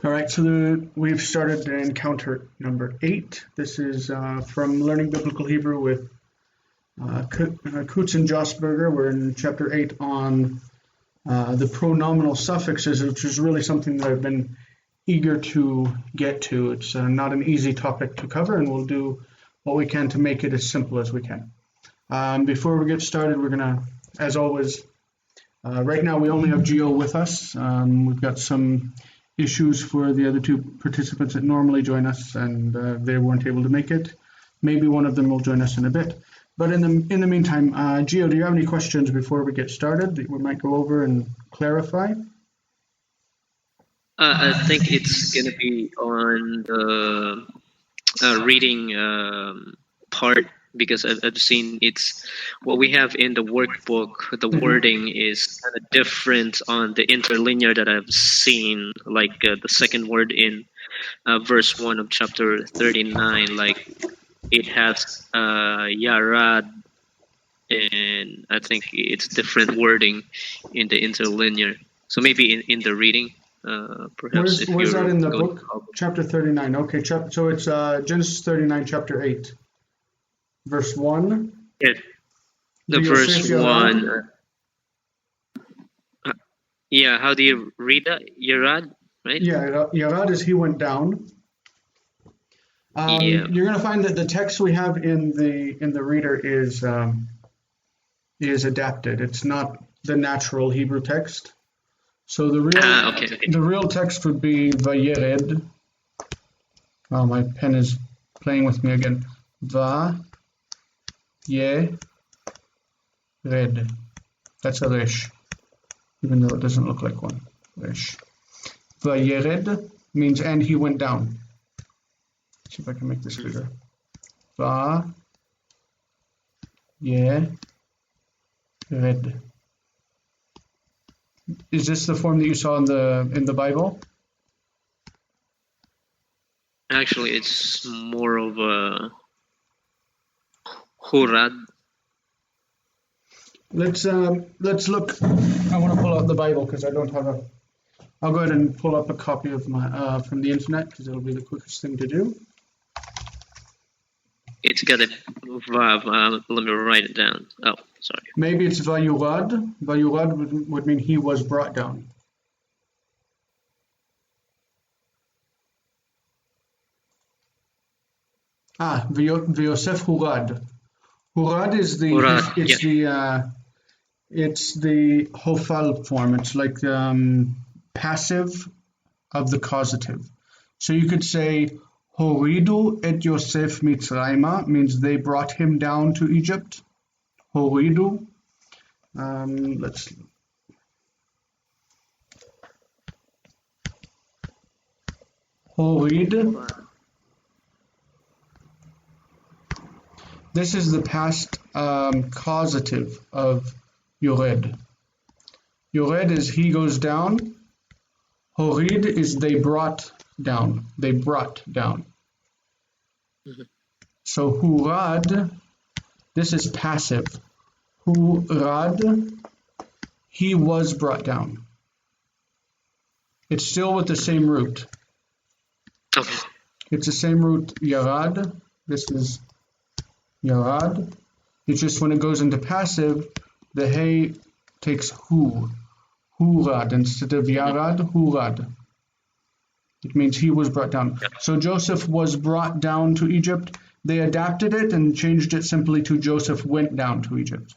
All right, so we've started encounter number 8. This is from Learning Biblical Hebrew with Kutz and Josberger. We're in chapter 8 on the pronominal suffixes, which is really something that I've been eager to get to. It's not an easy topic to cover, and we'll do what we can to make it as simple as we can. Before we get started, we're going to, as always, right now we only have Gio with us. We've got some issues for the other two participants that normally join us, and they weren't able to make it. Maybe one of them will join us in a bit. But in the meantime, Gio, do you have any questions before we get started that we might go over and clarify? I think it's going to be on the reading part, because I've seen it's what we have in the workbook. The wording is kind of different on the interlinear that I've seen, like the second word in verse 1 of chapter 39. Like it has yarad, and I think it's different wording in the interlinear. So maybe in the reading, perhaps. Where's that in the book? Chapter 39. Okay, so it's Genesis 39, chapter 8. Verse 1? Yeah, the verse 1. Yeah, how do you read that? Yarad, right? Yeah, Yarad is he went down. You're going to find that the text we have in the reader is adapted. It's not the natural Hebrew text. So the real text would be Vayered. Oh, my pen is playing with me again. Red. That's a resh, even though it doesn't look like one. Resh. Vayered means and he went down. Let's see if I can make this bigger. Vayered. Is this the form that you saw in the Bible? Actually, it's more of a Hurad. Let's look. I want to pull out the Bible because I don't have I'll go ahead and pull up a copy of my from the internet because it'll be the quickest thing to do. It's got a vav. Let me write it down. Oh, sorry. Maybe it's Vayurad. Vayurad would mean he was brought down. V'Yosef Hurad. Hurad is it's the hofal form. It's like passive of the causative. So you could say Horidu et Yosef Mitzrayma means they brought him down to Egypt. Horidu. Let's. Horid. This is the past causative of Yored. Yored is he goes down. Horid is they brought down. They brought down. Mm-hmm. So Hurad, this is passive. Hurad, he was brought down. It's still with the same root. Okay. It's the same root, Yarad. This is Yarad. It's just when it goes into passive, the hey takes hu. Hurad instead of Yarad, Hurad. It means he was brought down. So Joseph was brought down to Egypt. They adapted it and changed it simply to Joseph went down to Egypt.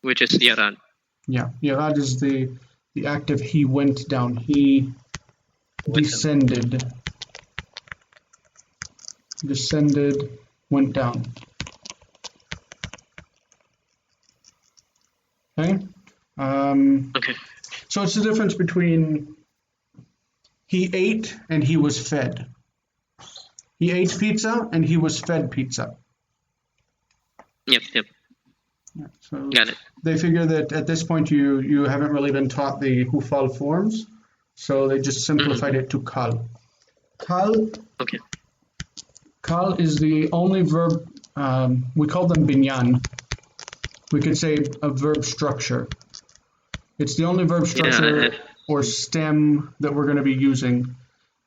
Which is Yarad. Yeah, Yarad is the active he went down. He descended. Descended, went down. Okay? Okay. So it's the difference between he ate and he was fed. He ate pizza and he was fed pizza. Yep. Yeah, so got it. They figure that at this point you haven't really been taught the hufal forms, so they just simplified it to kal. Kal. Okay. Kal is the only verb, we call them binyan. We could say a verb structure. It's the only verb structure or stem that we're going to be using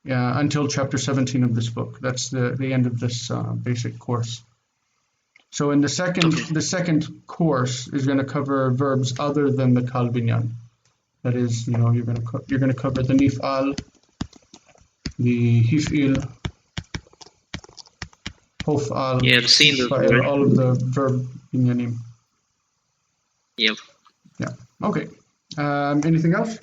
until chapter 17 of this book. That's the end of this basic course. So in the second course is going to cover verbs other than the kal binyan. That is, you're going to cover the nif'al, the hif'il, hof'al, I've seen those fa'il, all of the verb binyanim. Yep. Yeah. Okay. Anything else?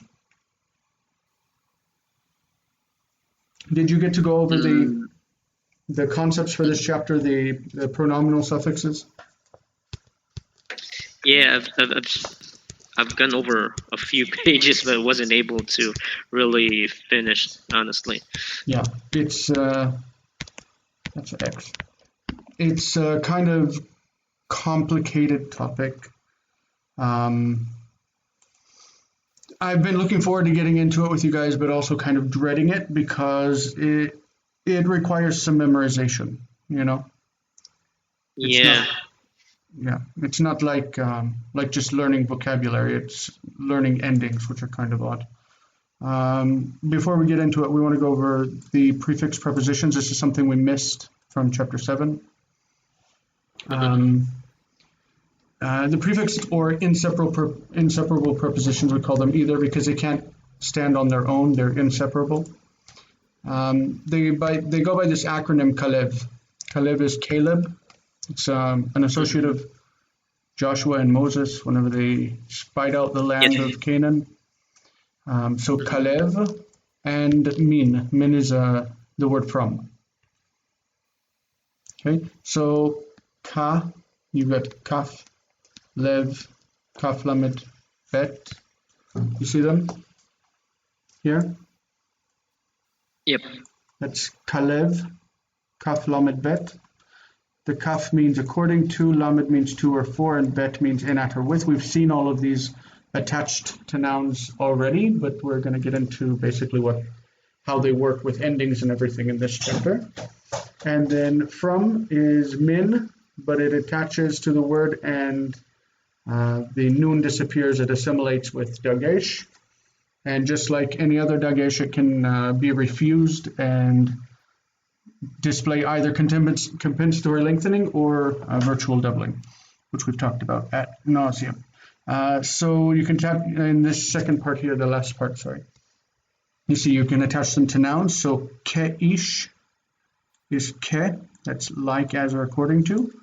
Did you get to go over the concepts for this chapter, the pronominal suffixes? Yeah, I've gone over a few pages, but wasn't able to really finish, honestly. Yeah, it's that's X. It's a kind of complicated topic. I've been looking forward to getting into it with you guys, but also kind of dreading it because it requires some memorization, It's not like just learning vocabulary. It's learning endings, which are kind of odd. Before we get into it, we want to go over the prefix prepositions. This is something we missed from chapter 7. The prefix or inseparable prepositions, we call them, either because they can't stand on their own, they're inseparable. They go by this acronym Kalev. Kalev is Caleb. It's an associate of Joshua and Moses whenever they spied out the land of Canaan. So Kalev and Min. Min is the word from. Okay, so Ka, you've got Kaf, Lev, Kaf Lamed, Bet. You see them here? Yep. That's Kalev, Kaf Lamed Bet. The Kaf means according to, Lamed means to or for, and Bet means in, at, or with. We've seen all of these attached to nouns already, but we're going to get into basically how they work with endings and everything in this chapter. And then from is min, but it attaches to the word and the noon disappears. It assimilates with dagesh. And just like any other dagesh, it can be refused and display either compensatory lengthening or virtual doubling, which we've talked about ad nauseum. So you can tap in this second part here, the last part, sorry. You see you can attach them to nouns. So ke-ish is ke, that's like, as, or according to.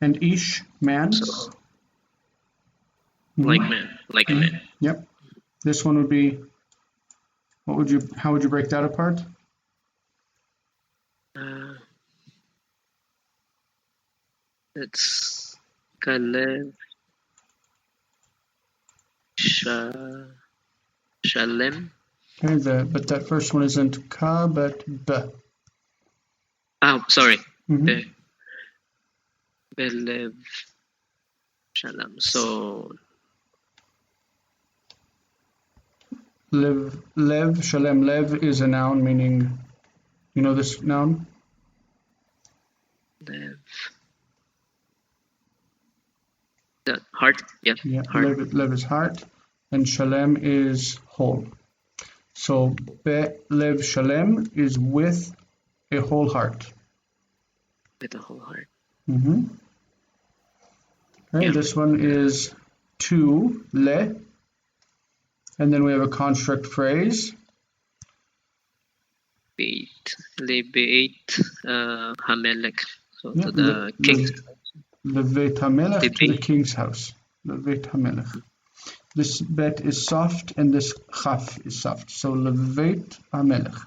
And ish, man. So, like man, like a man. Yep. This one would be, how would you break that apart? It's Kalev, Shalem. Okay, but that first one isn't ka, but b. Oh, sorry. Mm-hmm. Belev, Shalom. So Lev, Shalem. Lev is a noun meaning, you know this noun? Lev. The heart, yeah. Heart. Lev is heart, and Shalem is whole. So Be Lev Shalem is with a whole heart. With a whole heart. Mm-hmm. Okay, This one is to, le, and then we have a construct phrase. Lebeit Hamelech. So to the king's house. Leveit Hamelech, to the king's house. Leveit Hamelech. This bet is soft and this chaf is soft. So Leveit Hamelech.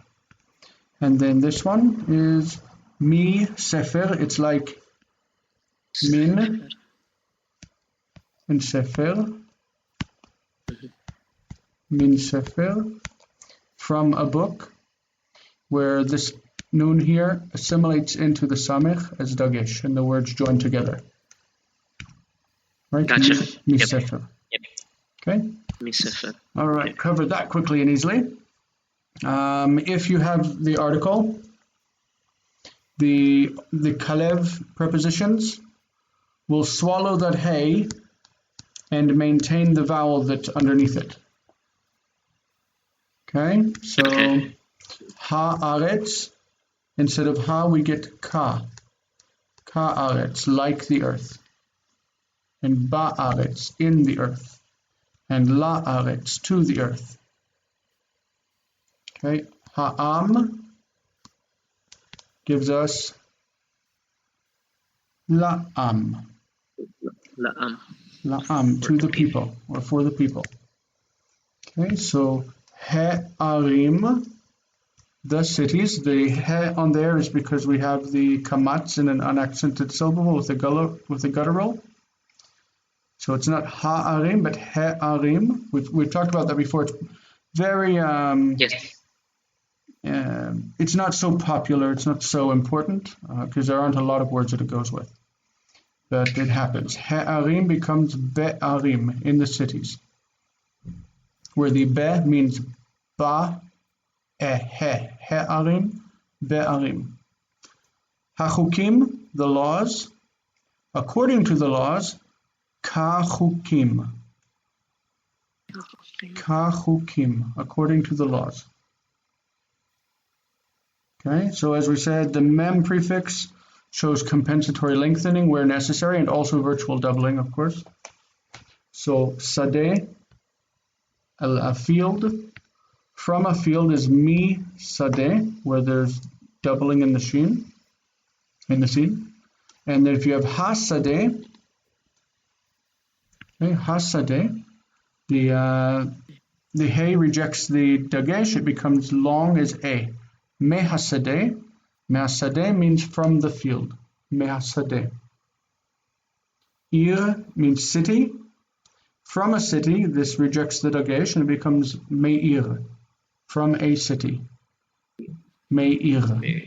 And then this one is mi sefer. It's like min and sefer. Min sefer. From a book, where this noon here assimilates into the samech as dagesh, and the words join together. Right? Gotcha. Mi sefer. Yep. Okay? Mi sefer. All right, covered that quickly and easily. If you have the article, the kalev prepositions will swallow that hey and maintain the vowel that's underneath it. Okay, so Okay. haaretz, instead of ha, we get ka. Ka'aretz, like the earth. And ba'aretz, in the earth. And la'aretz, to the earth. Okay, ha'am gives us la'am. La'am. La'am, to the people, or for the people. Okay, so he'arim, the cities. The he on there is because we have the kamatz in an unaccented syllable with a guttural. So it's not ha'arim, but he'arim. We've talked about that before. It's very, Yes. it's not so popular, it's not so important, because there aren't a lot of words that it goes with. But it happens. He'arim becomes be'arim, in the cities. Where the be means ba, he'arim, be'arim. Hachukim, the laws. According to the laws, kachukim. Kachukim, according to the laws. Okay, so as we said, the mem prefix shows compensatory lengthening where necessary, and also virtual doubling, of course. So sadeh, a field. From a field is mi sadeh, where there's doubling in the sheen, in the scene. And then if you have hasadeh, okay, hasadeh, the hey rejects the dagesh, it becomes long as a. Mehasadeh, mehasadeh means from the field. Mehasadeh. Ir means city. From a city, this rejects the dagesh and it becomes me'ir, from a city. Me'ir.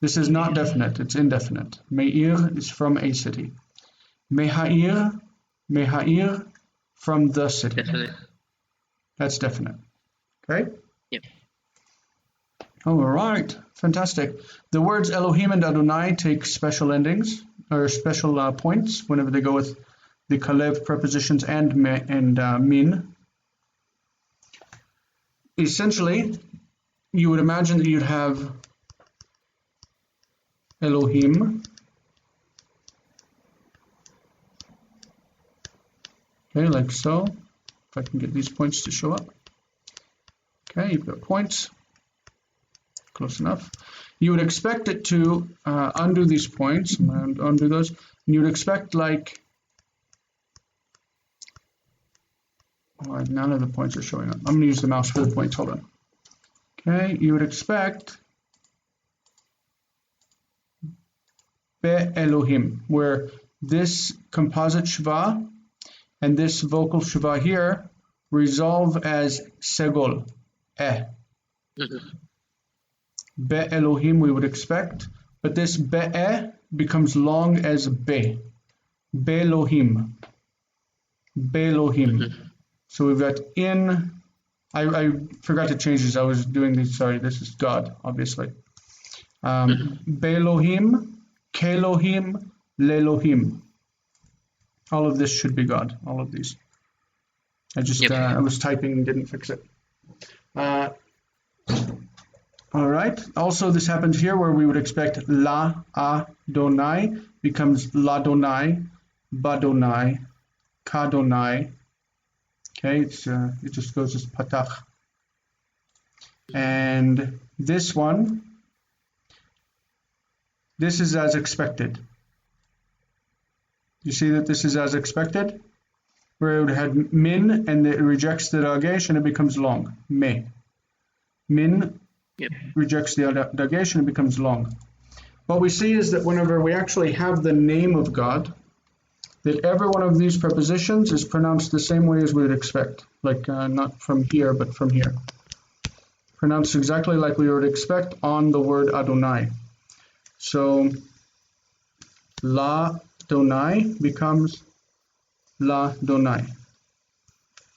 This is not definite, it's indefinite. Me'ir is from a city. Me'ha'ir, me'ha'ir, from the city. Definite. That's definite. Okay? Yep. All right, fantastic. The words Elohim and Adonai take special endings, or special points, whenever they go with the kalev prepositions and min. Essentially, you would imagine that you'd have Elohim, okay, like so. If I can get these points to show up. Okay, you've got points. Close enough. You would expect it to undo these points, and undo those. And you would expect like, oh, none of the points are showing up. I'm going to use the mouse for the points. Hold on. Okay, you would expect Be Elohim, where this composite shva and this vocal shva here resolve as segol, Be Elohim we would expect, but this be'e becomes long as be. Be'elohim. Be'elohim. So we've got in, I forgot to change this, I was doing this, sorry, this is God, obviously. Be'elohim, Kelohim, Lelohim. All of this should be God, all of these. I was typing and didn't fix it. All right. Also, this happens here where we would expect La Adonai becomes Ladonai, Badonai, Kadonai. Okay, it just goes as Patach. And this one, this is as expected. You see that this is as expected? Where it would have min and it rejects the dagesh and it becomes long. Me. Min rejects the dagesh and it becomes long. What we see is that whenever we actually have the name of God, that every one of these prepositions is pronounced the same way as we would expect. Like not from here, but from here. Pronounced exactly like we would expect on the word Adonai. So, La Donai becomes La Donai.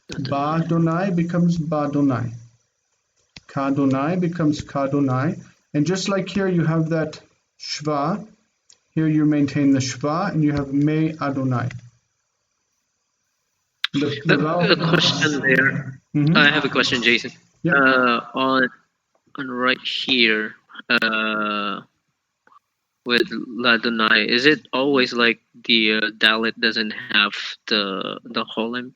Ba Donai becomes Ba Donai. Kadonai becomes Kadonai. And just like here you have that shva, here you maintain the shva and you have Me Adonai. The question there, I have a question, Jason. Yeah. On right here, with Ladonai, is it always like the Dalit doesn't have the Holim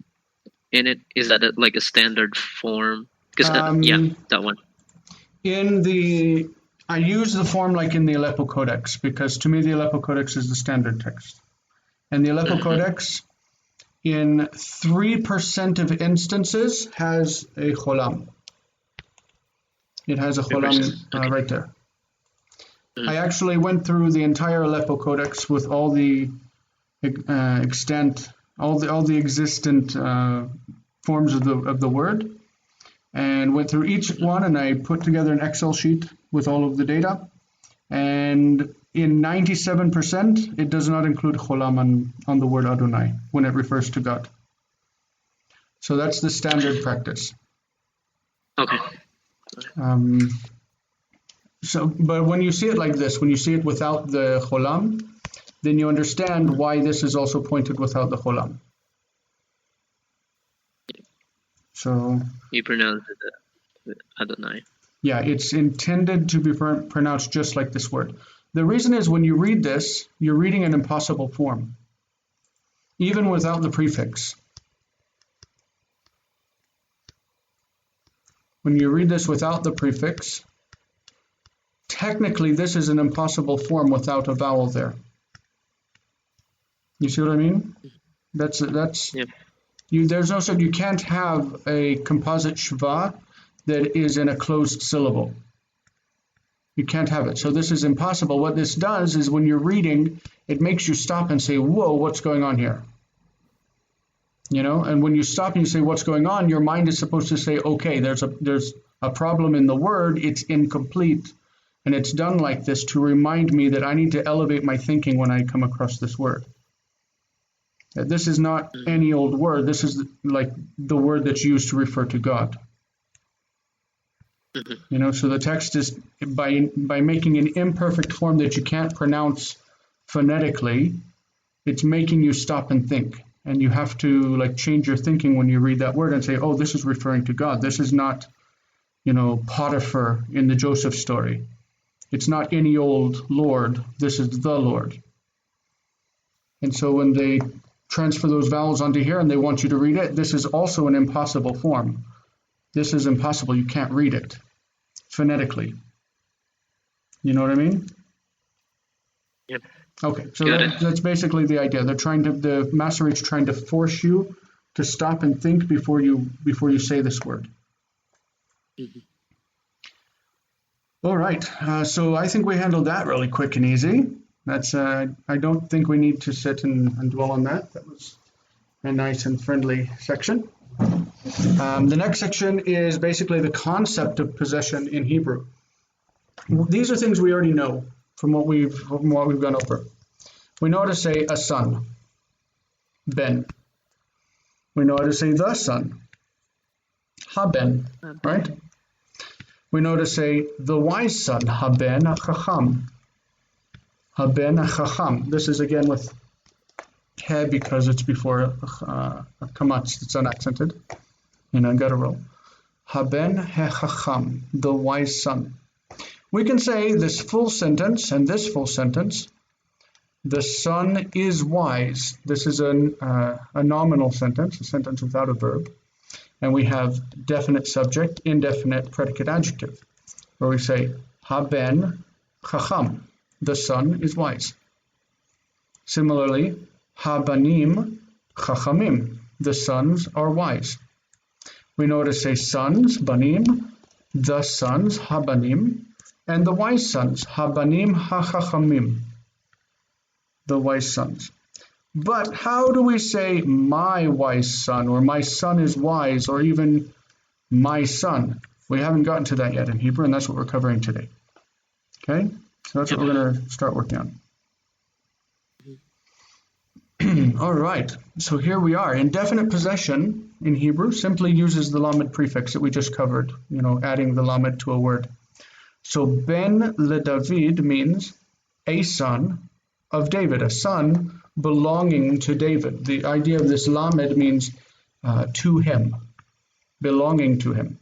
in it? Is that like a standard form? Because that one. I use the form like in the Aleppo Codex, because to me the Aleppo Codex is the standard text. And the Aleppo Codex, in 3% of instances, has a cholam. It has a cholam right there. I actually went through the entire Aleppo Codex with all the existent forms of the word, and went through each one, and I put together an Excel sheet with all of the data. And in 97%, it does not include cholam on the word Adonai when it refers to God. So that's the standard practice. Okay. But when you see it like this, when you see it without the cholam, then you understand why this is also pointed without the cholam. So you pronounce it Adonai. Yeah, it's intended to be pronounced just like this word. The reason is when you read this, you're reading an impossible form, even without the prefix. When you read this without the prefix, technically this is an impossible form without a vowel there. You see what I mean? That's yeah. There's no such, you can't have a composite shva that is in a closed syllable. You can't have it. So this is impossible. What this does is when you're reading, it makes you stop and say, whoa, what's going on here? You know, and when you stop and you say what's going on, your mind is supposed to say, okay, there's a problem in the word, it's incomplete. And it's done like this to remind me that I need to elevate my thinking when I come across this word. This is not any old word. This is like the word that's used to refer to God. You know, so the text is, by making an imperfect form that you can't pronounce phonetically, it's making you stop and think. And you have to like change your thinking when you read that word and say, oh, this is referring to God. This is not, you know, Potiphar in the Joseph story. It's not any old Lord. This is the Lord. And so when they transfer those vowels onto here and they want you to read it, this is also an impossible form. This is impossible. You can't read it phonetically. You know what I mean? Yep. Okay, so that's basically the idea. The Masorete's trying to force you to stop and think before you say this word. All right, so I think we handled that really quick and easy. That's I don't think we need to sit and dwell on that. That was a nice and friendly section. The next section is basically the concept of possession in Hebrew. These are things we already know from what we've gone over. We know how to say a son, ben. We know how to say the son, haben, right? We know how to say the wise son, haben chacham. Haben chacham. This is again with he because it's before kamatz, it's unaccented, guttural. Haben chacham, the wise son. We can say this full sentence and this full sentence. The son is wise. This is a nominal sentence, a sentence without a verb. And we have definite subject, indefinite predicate adjective, where we say haben chacham. The son is wise. Similarly, habanim chachamim. The sons are wise. We know how to say sons, banim, the sons, habanim, and the wise sons, habanim hachachamim. The wise sons. But how do we say my wise son, or my son is wise, or even my son? We haven't gotten to that yet in Hebrew, and that's what we're covering today. Okay? So that's what we're going to start working on. All right. So here we are. Indefinite possession in Hebrew simply uses the lamed prefix that we just covered, adding the lamed to a word. So ben leDavid means a son of David, a son belonging to David. The idea of this lamed means to him. belonging to him.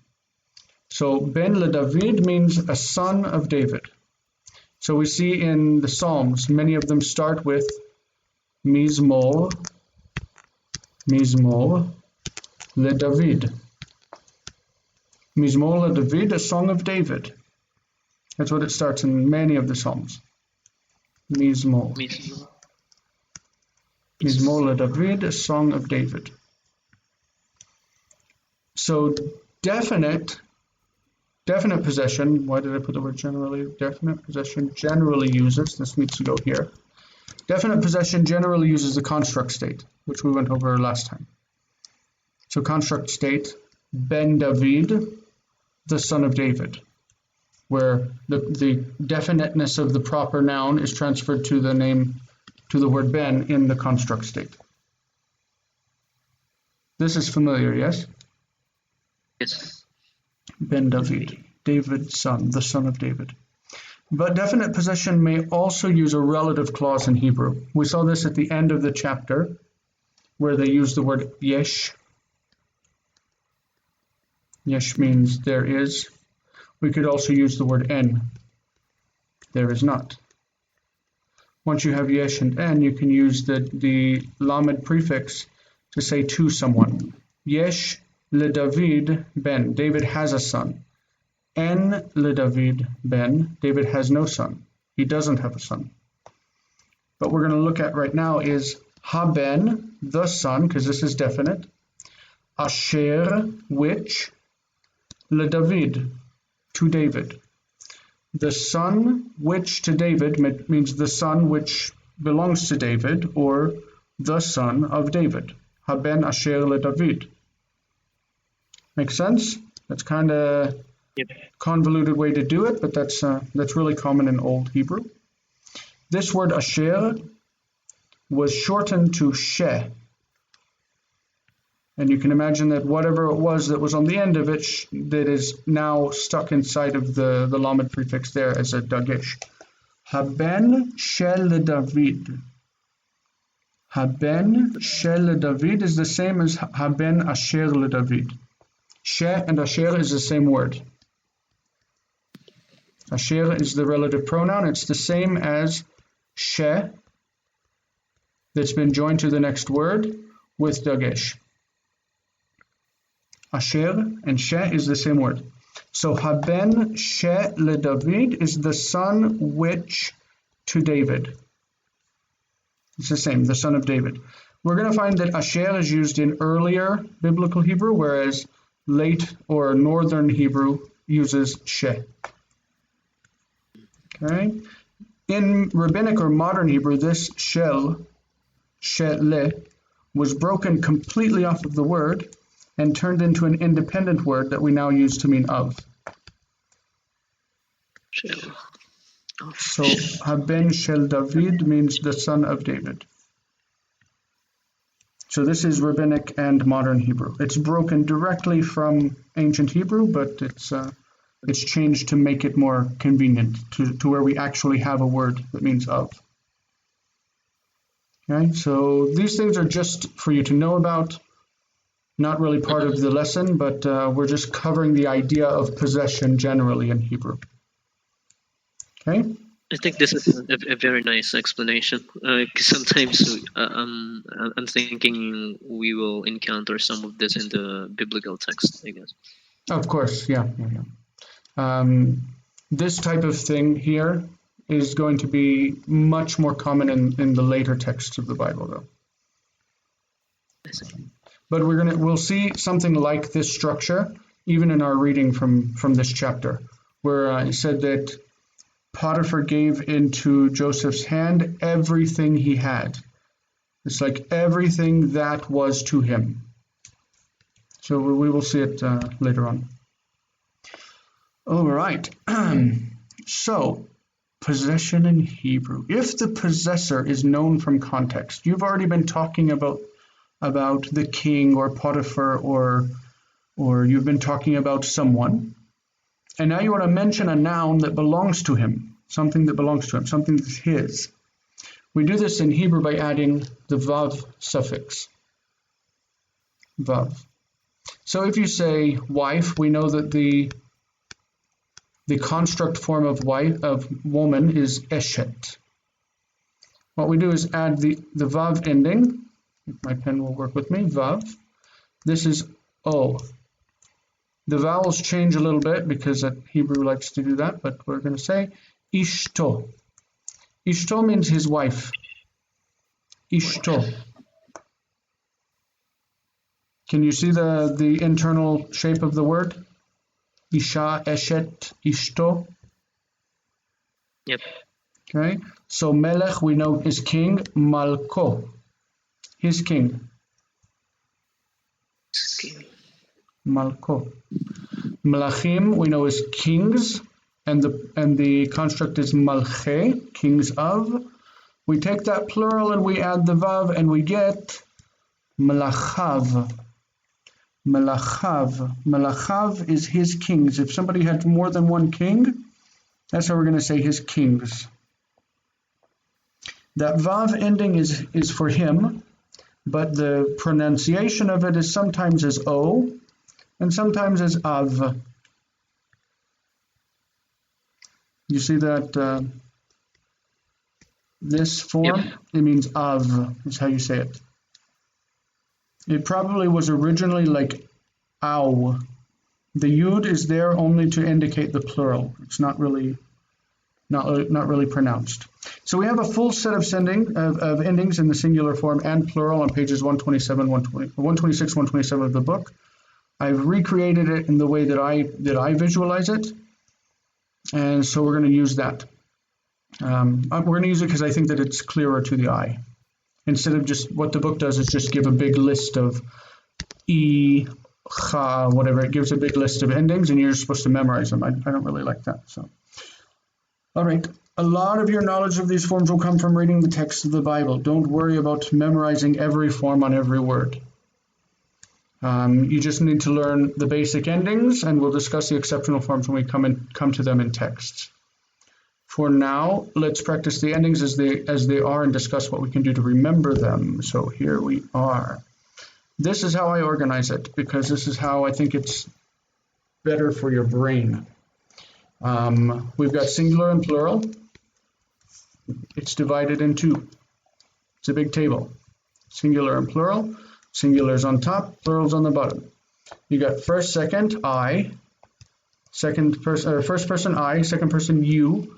So Ben LeDavid means a son of David. So we see in the Psalms, many of them start with Mizmor LeDavid. Mizmor LeDavid, a song of David. That's what it starts in many of the Psalms. Mizmor LeDavid, a song of David. So definite possession, why did I put the word generally? Definite possession generally uses, this needs to go here. Definite possession generally uses the construct state, which we went over last time. So construct state, Ben David, the son of David, where the definiteness of the proper noun is transferred to the name, to the word Ben in the construct state. This is familiar, yes? Yes. Ben David, David's son, the son of David. But definite possession may also use a relative clause in Hebrew. We saw this at the end of the chapter, where they use the word yesh. Yesh means there is. We could also use the word en, there is not. Once you have yesh and en, you can use the lamed prefix to say to someone. Yesh LeDavid ben, David has a son. En LeDavid ben, David has no son. He doesn't have a son. What we're going to look at right now is haben, the son, because this is definite. Asher, which, LeDavid, to David. The son which to David means the son which belongs to David, or the son of David. Haben asher LeDavid. Make sense? That's kind of convoluted way to do it, but that's really common in Old Hebrew. This word asher was shortened to she. And you can imagine that whatever it was that was on the end of it that is now stuck inside of the lamed prefix there as a dagesh. Haben shel David. Haben shel David is the same as haben asher David. She and asher is the same word. Asher is the relative pronoun. It's the same as she that's been joined to the next word with dagesh. Asher and she is the same word. So haben she LeDavid is the son which to David. It's the same, the son of David. We're going to find that asher is used in earlier biblical Hebrew, whereas late or northern Hebrew uses she. Okay. In rabbinic or modern Hebrew, this shel, was broken completely off of the word and turned into an independent word that we now use to mean of. So haben shel David means the son of David. So this is rabbinic and modern Hebrew. It's broken directly from ancient Hebrew, but it's changed to make it more convenient to where we actually have a word that means of. Okay, so these things are just for you to know about, not really part of the lesson, but we're just covering the idea of possession generally in Hebrew. Okay? I think this is a very nice explanation. Because sometimes I'm thinking we will encounter some of this in the biblical text, I guess. Of course, yeah. This type of thing here is going to be much more common in the later texts of the Bible, though. I see. But we'll see something like this structure even in our reading from this chapter, where it said that Potiphar gave into Joseph's hand everything he had. It's like everything that was to him. So we will see it later on. All right. So, possession in Hebrew. If the possessor is known from context, you've already been talking about the king or Potiphar, or you've been talking about someone. And now you want to mention a noun that belongs to him, something that belongs to him, something that's his. We do this in Hebrew by adding the vav suffix. Vav. So if you say wife, we know that the construct form of woman is eshet. What we do is add the vav ending. If my pen will work with me, vav. This is o. The vowels change a little bit because Hebrew likes to do that, but we're going to say ishto. Ishto means his wife. Ishto. Can you see the internal shape of the word? Isha, eshet, ishto. Yep. Okay. So melech we know is king. Malko, his king. Malko. Malachim we know is kings, and the construct is malche, kings of. We take that plural and we add the vav and we get malachav. Malachav. Malachav is his kings. If somebody had more than one king, that's how we're going to say his kings. That vav ending is for him, but the pronunciation of it is sometimes as o and sometimes as av. You see that this form, yep. It means av, is how you say it. It probably was originally like ow. The yud is there only to indicate the plural. It's not really pronounced. So we have a full set of endings in the singular form and plural on pages 126, 127 of the book. I've recreated it in the way that I visualize it, and so we're going to use that. We're going to use it because I think that it's clearer to the eye. Instead of just what the book does is just give a big list of cha, whatever. It gives a big list of endings, and you're supposed to memorize them. I don't really like that. So, all right. A lot of your knowledge of these forms will come from reading the text of the Bible. Don't worry about memorizing every form on every word. You just need to learn the basic endings, and we'll discuss the exceptional forms when we come to them in texts. For now, let's practice the endings as they are and discuss what we can do to remember them. So here we are. This is how I organize it, because this is how I think it's better for your brain. We've got singular and plural. It's divided in two. It's a big table. Singular and plural. Singular's on top, plural's on the bottom. You got first, second, I. First person, I. Second person, you.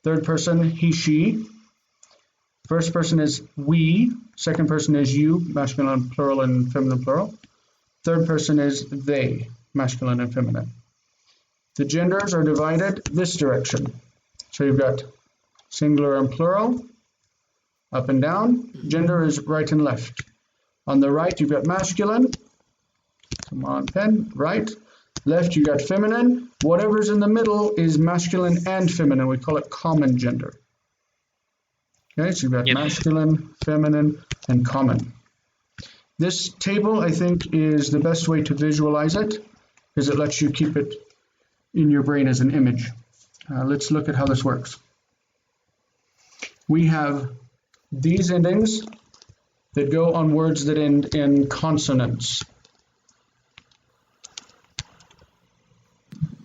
Third person, he, she. First person is we. Second person is you, masculine plural and feminine plural. Third person is they, masculine and feminine. The genders are divided this direction. So you've got singular and plural, up and down. Gender is right and left. On the right, you've got masculine. Come on, pen. Right. Left, you got feminine. Whatever's in the middle is masculine and feminine. We call it common gender. Okay, so you've got masculine, feminine, and common. This table, I think, is the best way to visualize it, because it lets you keep it in your brain as an image. Let's look at how this works. We have these endings that go on words that end in consonants.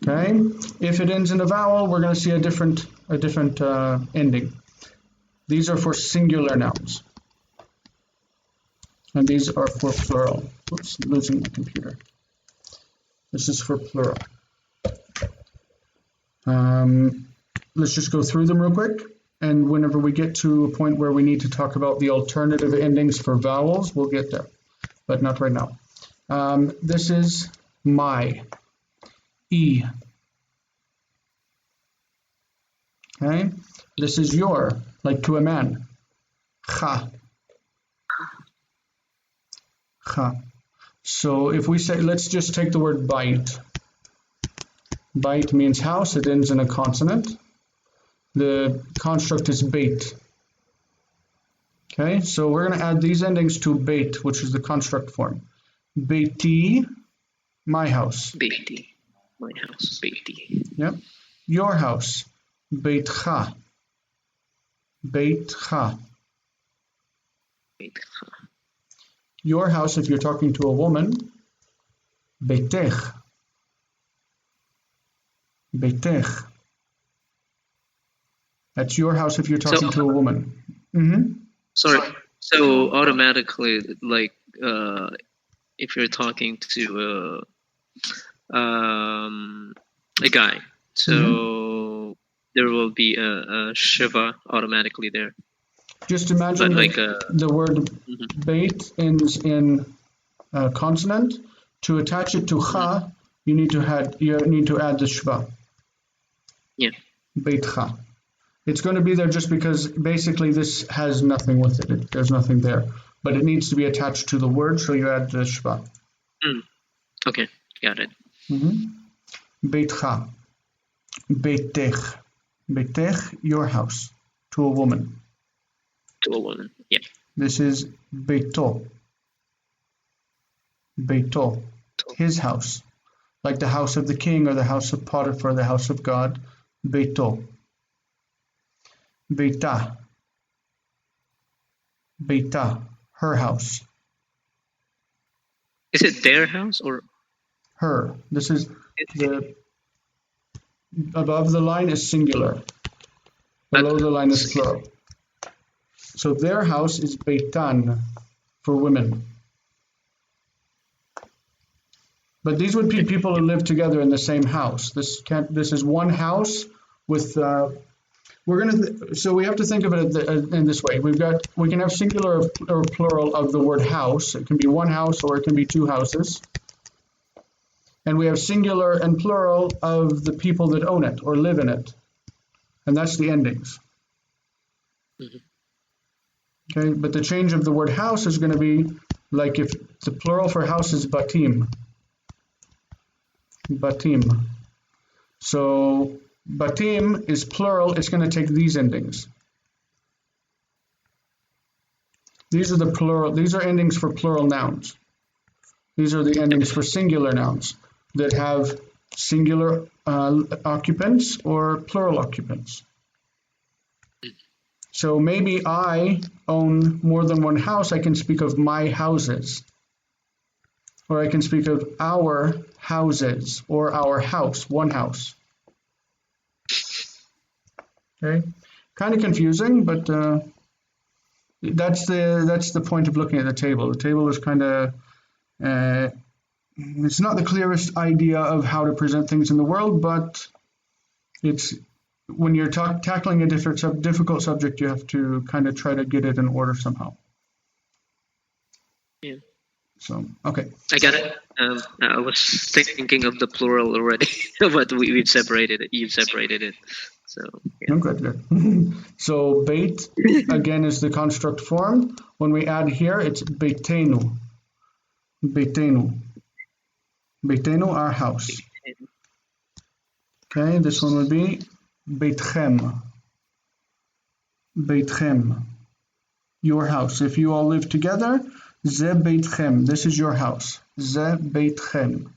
Okay, if it ends in a vowel, we're going to see a different ending. These are for singular nouns, and these are for plural. Oops, losing my computer. This is for plural. Let's just go through them real quick, and whenever we get to a point where we need to talk about the alternative endings for vowels, we'll get there, but not right now. This is my. E. Okay, this is your, like to a man. Cha. Cha. So if we say, let's just take the word bite. Bite means house, it ends in a consonant. The construct is beit. Okay, so we're going to add these endings to beit, which is the construct form. Beiti, my house. Beiti. My house, Beiti. Yep. Your house, Beitcha. Beitcha. Beitcha. Your house, if you're talking to a woman, Beitech. Beitech. That's your house if you're talking to a woman. Mm-hmm. Sorry. So automatically, like, if you're talking to a guy, so there will be a Shiva automatically there. Just imagine But like the word beit ends in a consonant. To attach it to cha, you need to add the shva. Yeah. Beit cha. It's going to be there just because basically this has nothing with it. There's nothing there. But it needs to be attached to the word, so you add the shva. Okay, got it. Beit cha. Beitech. Beitech, your house. To a woman. To a woman, yeah. This is beito. Beito. His house. Like the house of the king or the house of Potiphar, the house of God. Beito. Beita. Beita. Her house. Is it their house or? Her. This is the above the line is singular. Below the line is plural. So their house is beitan for women. But these would be people who live together in the same house. This is one house with. So we have to think of it in this way. We can have singular or plural of the word house. It can be one house or it can be two houses. And we have singular and plural of the people that own it or live in it. And that's the endings. Okay, but the change of the word house is going to be like if the plural for house is batim. Batim. So batim is plural, it's going to take these endings. These are the plural, these are endings for plural nouns. These are the endings for singular nouns that have singular occupants or plural occupants. So maybe I own more than one house. I can speak of my houses. Or I can speak of our houses or our house, one house. Okay, kind of confusing, but that's the point of looking at the table. The table is kind of it's not the clearest idea of how to present things in the world, but it's when you're tackling a difficult subject, you have to kind of try to get it in order somehow. Yeah. So, okay. I got it. I was thinking of the plural already, but we've separated it. You've separated it. So, yeah. Good. So, beit, again, is the construct form. When we add here, it's beitenu. Beitenu. Beitenu, our house. Okay, this one would be beitchem. Beitchem. Your house. If you all live together, ze beitchem. This is your house. Ze beitchem.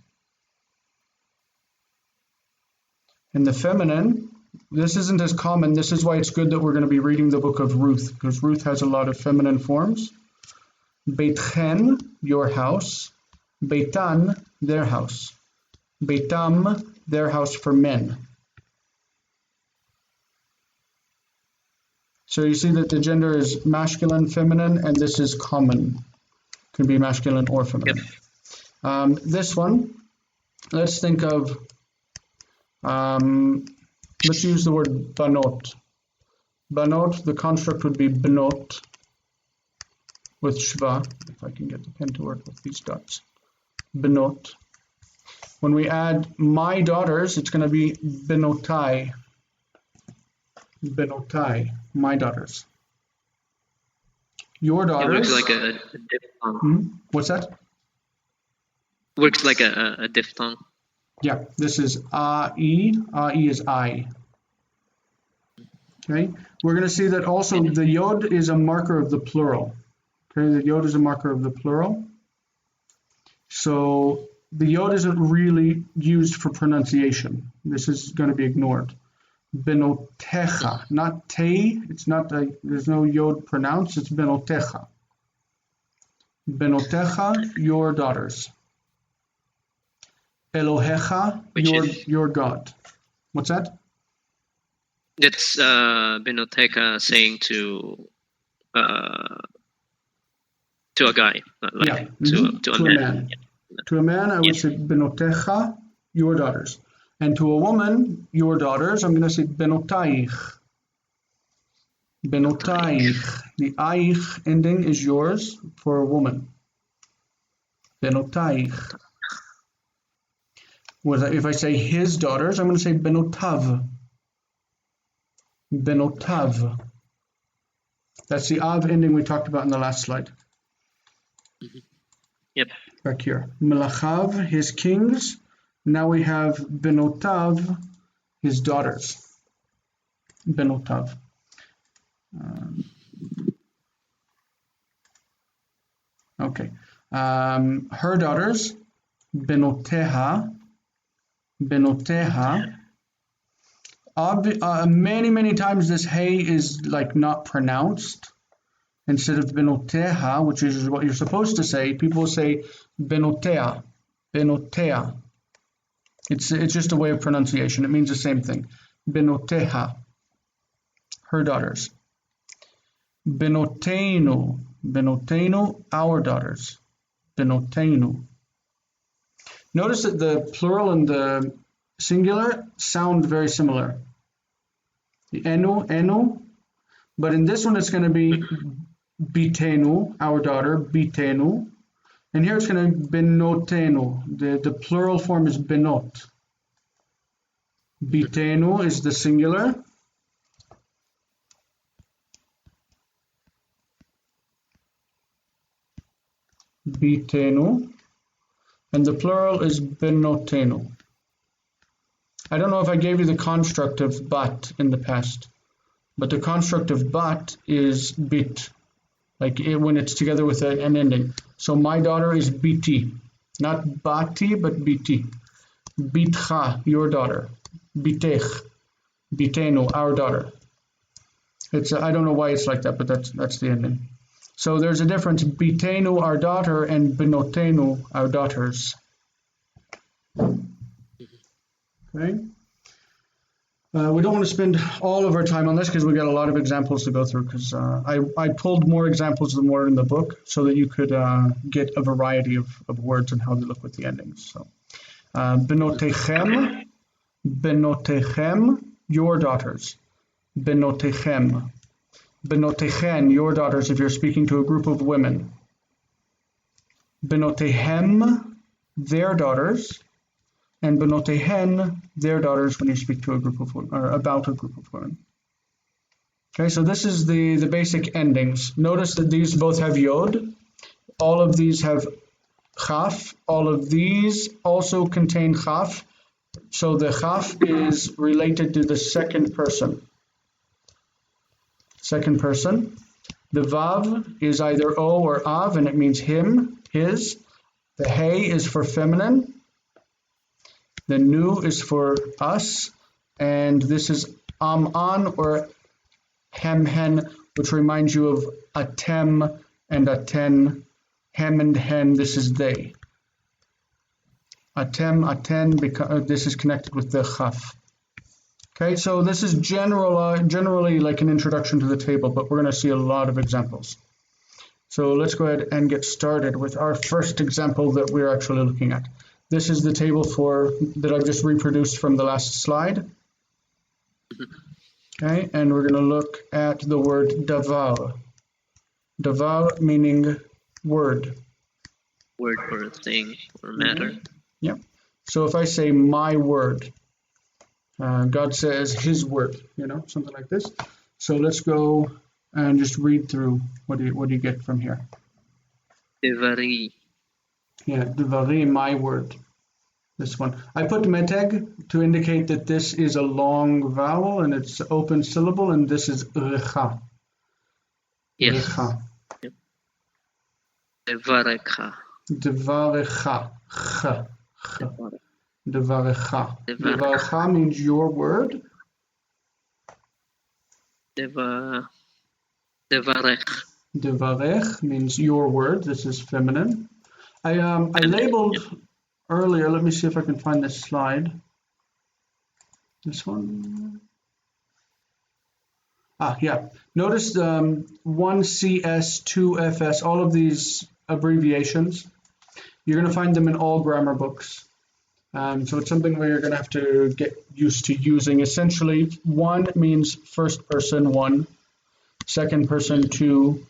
In the feminine, this isn't as common. This is why it's good that we're going to be reading the book of Ruth, because Ruth has a lot of feminine forms. Beitchen, your house. Beitan, their house. Beitam, their house for men. So you see that the gender is masculine, feminine, and this is common. Can be masculine or feminine. Yep. This one, let's think of, let's use the word banot. Banot, the construct would be benot with shva, if I can get the pen to work with these dots. Benot. When we add my daughters, it's going to be benotai. Benotai, my daughters. Your daughters. It works like a diphthong. What's that? Works like a diphthong. Yeah, this is a-e. A-e is I. Okay, we're going to see that also the yod is a marker of the plural. Okay, the yod is a marker of the plural. So the yod isn't really used for pronunciation. This is going to be ignored. Benotecha, not te. It's not there's no yod pronounced. It's benotecha. Benotecha, your daughters. Elohecha, your God. What's that? That's Benoteka saying to a guy, like to a man. Yeah. To a man, I would say Benotecha, your daughters. And to a woman, your daughters, I'm going to say Benotaich. Benotaich. The aich ending is yours for a woman. Benotaich. If I say his daughters, I'm going to say Benotav. Benotav. That's the av ending we talked about in the last slide. Yep. Back here. Melachav, his kings. Now we have Benotav, his daughters. Benotav. Okay. Her daughters, Benoteha. Benoteha. Many times this hey is like not pronounced. Instead of Benoteha, which is what you're supposed to say, people say Benotea. Benotea. It's just a way of pronunciation. It means the same thing. Benoteha. Her daughters. Benotenu. Benotenu, our daughters. Benotenu. Notice that the plural and the singular sound very similar. The enu, but in this one it's going to be bitenu, our daughter, bitenu. And here it's going to be benotenu. The plural form is benot. Bitenu is the singular. Bitenu. And the plural is benotenu. I don't know if I gave you the construct of but in the past, but the construct of but is bit, like when it's together with an ending. So my daughter is biti, not bati, but biti. Bitcha, your daughter. Bitech, bitenu, our daughter. It's I don't know why it's like that, but that's the ending. So there's a difference. Bitenu, our daughter, and benotenu, our daughters. Okay. We don't want to spend all of our time on this because we got a lot of examples to go through, because I pulled more examples than were in the book so that you could get a variety of words and how they look with the endings. So, benotechem, your daughters. Benotechem. Benotechen, your daughters, if you're speaking to a group of women. Benotehem, their daughters. And benotehen, their daughters, when you speak to a group of women, or about a group of women. Okay, so this is the basic endings. Notice that these both have yod. All of these have chaf. All of these also contain chaf. So the chaf is related to the second person. Second person. The vav is either o or av, and it means him, his. The hey is for feminine. The nu is for us, and this is an or hem-hen, which reminds you of atem and aten, hem and hen, this is they. Atem, aten, because this is connected with the chaf. Okay, so this is generally like an introduction to the table, but we're going to see a lot of examples. So let's go ahead and get started with our first example that we're actually looking at. This is the table that I've just reproduced from the last slide. Okay, and we're going to look at the word davar. Davar meaning word. Word or a thing or matter. Yeah. So if I say my word, God says his word, something like this. So let's go and just read through what do you get from here. Devari. Yeah, devari, my word. This one. I put meteg to indicate that this is a long vowel and it's open syllable, and this is recha. Yes. Recha. Yep. Devarecha. Devarecha. Ch. Devarecha. Devarecha means your word. Devarech. Devarech means your word. This is feminine. I labeled earlier. Let me see if I can find this slide. This one. Yeah. Notice 1CS, 2FS, all of these abbreviations. You're going to find them in all grammar books. So it's something where you're going to have to get used to using. Essentially, 1 means first person 1, second person 2.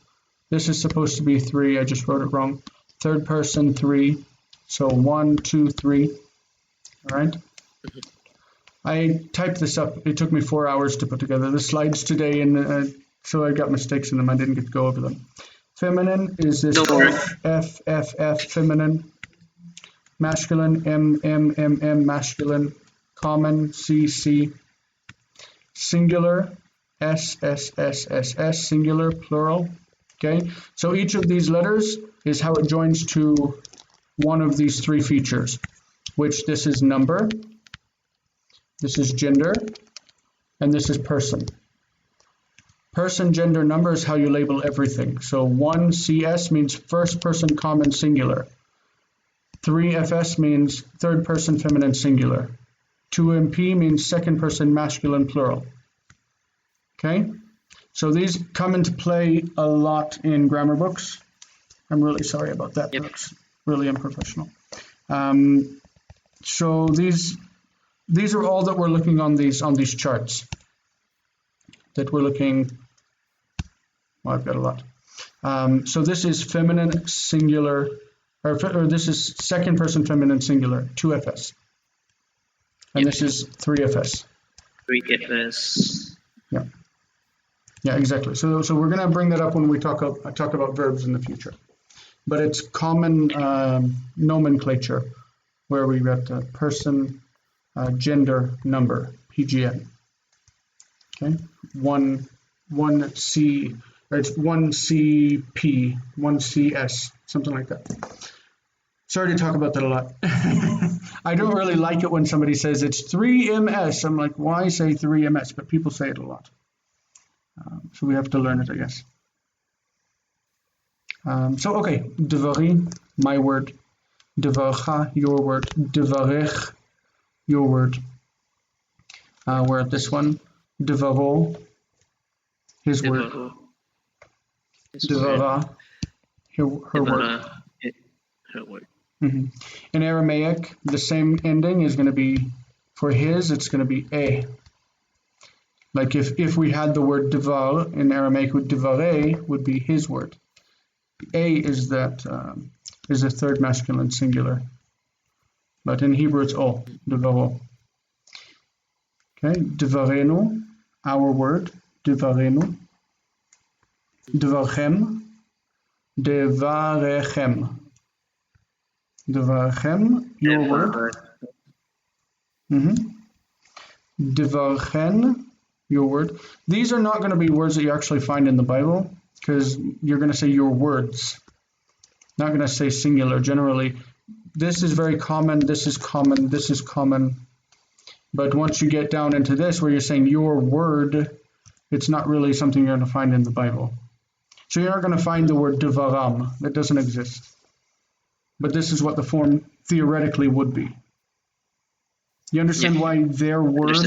This is supposed to be 3. I just wrote it wrong. Third person 3. So 1, 2, 3. All right. I typed this up. It took me 4 hours to put together the slides today, and so I got mistakes in them. I didn't get to go over them. Feminine is this F, feminine. Masculine, M, masculine. Common, C. Singular, S, singular, plural. Okay, so each of these letters is how it joins to one of these 3 features, which this is number, this is gender, and this is person. Person, gender, number is how you label everything. So 1CS means first person common singular. 3FS means third person feminine singular. 2MP means second person masculine plural. Okay? So these come into play a lot in grammar books. I'm really sorry about that. Yep. That's really unprofessional. So these are all that we're looking on these charts. That we're looking. Well, I've got a lot. So this is feminine singular, or this is second person feminine singular, 2FS. And this is 3FS. 3FS. Yeah. Yeah, exactly. So we're going to bring that up when we talk about verbs in the future. But it's common nomenclature where we got person, gender, number, PGN. Okay, 1C, or it's 1CP, 1CS, something like that. Sorry to talk about that a lot. I don't really like it when somebody says it's 3MS. I'm like, why say 3MS? But people say it a lot. So we have to learn it, I guess. Okay, devari, my word. Devarcha, your word. Devarech, your word. We're at this one. Devaro, his word. Devara, her word. Her word. Mm-hmm. In Aramaic, the same ending is going to be, for his, it's going to be a. Like if we had the word devar in Aramaic, devare would be his word. A is that is a third masculine singular, but in Hebrew it's o, devaro. Okay, devarenu, our word, devarenu. Devarchem, devarechem. Devarchem, your word. Devarchen, your word. These are not going to be words that you actually find in the Bible, because you're going to say your words, not going to say singular. Generally, this is very common, this is common, this is common. But once you get down into this, where you're saying your word, it's not really something you're going to find in the Bible. So you're not going to find the word devaram. That doesn't exist. But this is what the form theoretically would be. You understand why their word?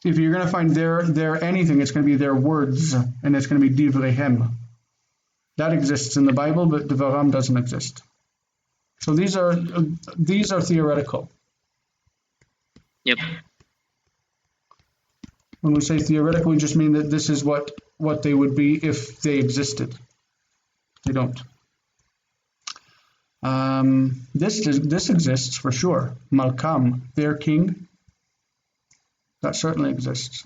If you're going to find their anything, it's going to be their words, and it's going to be divrehem. That exists in the Bible, but devaram doesn't exist. So these are theoretical. Yep. When we say theoretical, we just mean that this is what they would be if they existed. They don't. This exists for sure. Malkam, their king. That certainly exists.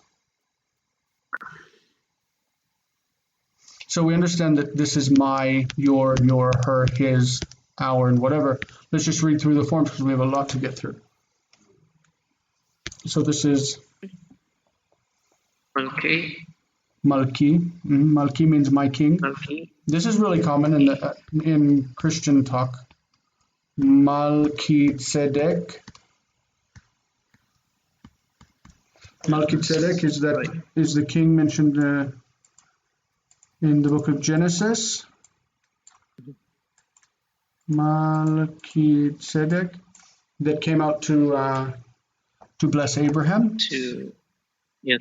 So we understand that this is my, your, her, his, our, and whatever. Let's just read through the forms because we have a lot to get through. So this is Malki. Malki. Malki means my king. Malki. This is really common in Christian talk. Melchizedek. Melchizedek is the king mentioned in the book of Genesis. Melchizedek, that came out to bless Abraham. Yes.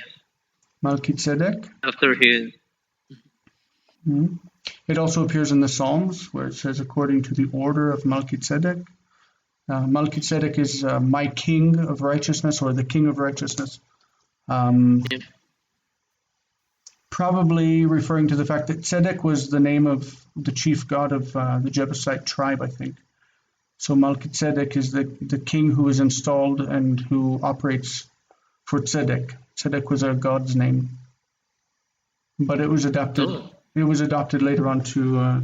Melchizedek. After his. Mm-hmm. It also appears in the Psalms where it says, according to the order of Melchizedek. Melchizedek is my king of righteousness, or the king of righteousness. Probably referring to the fact that Tzedek was the name of the chief god of the Jebusite tribe, I think. So Melchizedek is the king who is installed and who operates for Tzedek. Tzedek was a god's name. But it was adapted. Oh. It was adopted later on to,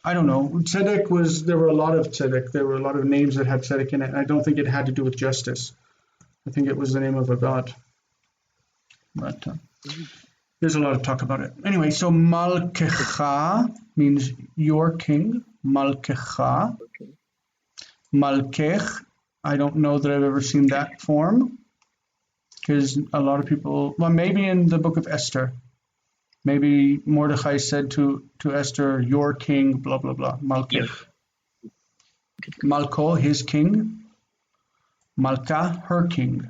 I don't know. Tzedek there were a lot of Tzedek. There were a lot of names that had Tzedek in it. I don't think it had to do with justice. I think it was the name of a god. But there's a lot of talk about it. Anyway, so Malkecha means your king. Malkecha. Malkech, I don't know that I've ever seen that form. Because a lot of people, well, maybe in the book of Esther. Maybe Mordechai said to Esther, your king, blah, blah, blah, Malkech. Yeah. Malko, his king. Malka, her king.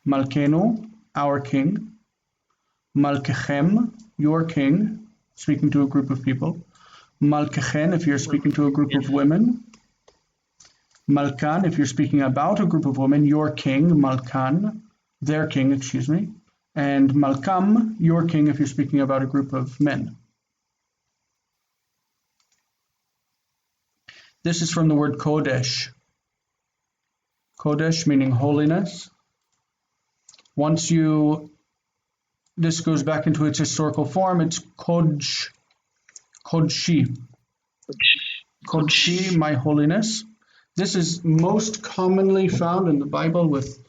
Malkenu, our king. Malkechem, your king, speaking to a group of people. Malkechen, if you're speaking to a group of women. Malkan, if you're speaking about a group of women, your king, Malkan, their king, excuse me. And Malkam, your king, if you're speaking about a group of men. This is from the word Kodesh. Kodesh meaning holiness. This goes back into its historical form, it's Kodsh, Kodshi. Kodshi, my holiness. This is most commonly found in the Bible with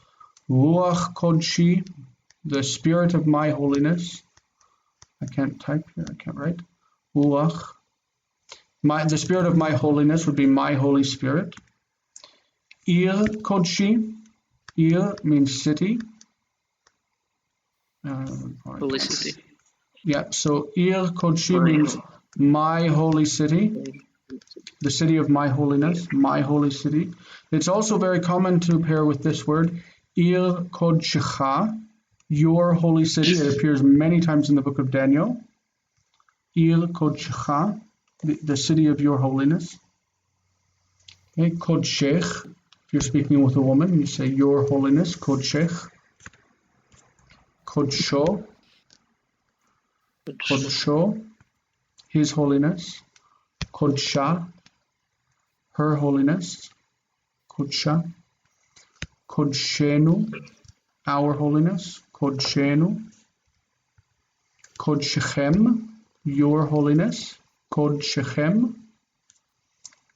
Ruach Kodshi, the spirit of my holiness. I can't type here, I can't write. Ruach. The spirit of my holiness would be my Holy Spirit. Ir Kodshi. Ir means city. Holy city. Yeah, so Ir Kodshi means my holy city. The city of my holiness, my holy city. It's also very common to pair with this word, Ir Kodshecha, your holy city. It appears many times in the book of Daniel. Ir Kodshecha, the city of your holiness. Okay, Kodshech, if you're speaking with a woman, you say your holiness, Kodshech. Kodsho, Kodsho, his holiness. Kodsha, her holiness. Kodsha. Kodshenu, our holiness. Kodshenu. Kodshechem, your holiness. Kodshechem.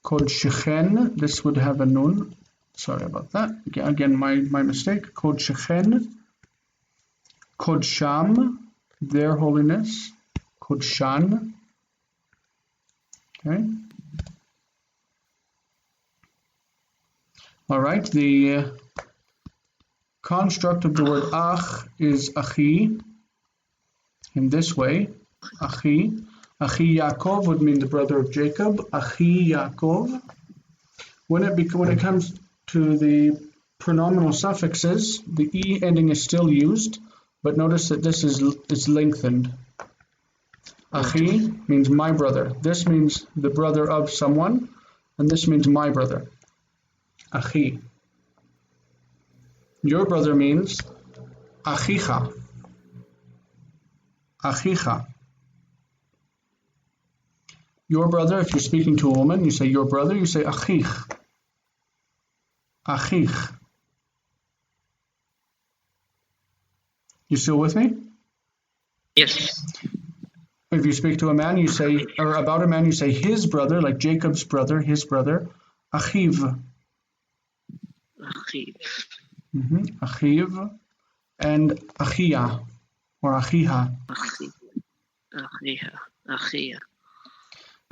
Kodshechen, this would have a nun. Sorry about that. Again, my mistake. Kodshechen. Kodsham, their holiness. Kodshan. Okay. All right. The construct of the word ach is achi. In this way, achi. Achi Yaakov would mean the brother of Jacob. Achi Yaakov. When it comes to the pronominal suffixes, the e ending is still used, but notice that this is lengthened. Achi means my brother. This means the brother of someone, and this means my brother. Achi. Your brother means achicha. Achicha. Your brother, if you're speaking to a woman, you say your brother, you say achich. Achich. You still with me? Yes. If you speak to a man, you say, or about a man, you say his brother, like Jacob's brother, his brother, achiv. Achiv. Achiv. And achia, or achiha. Achia.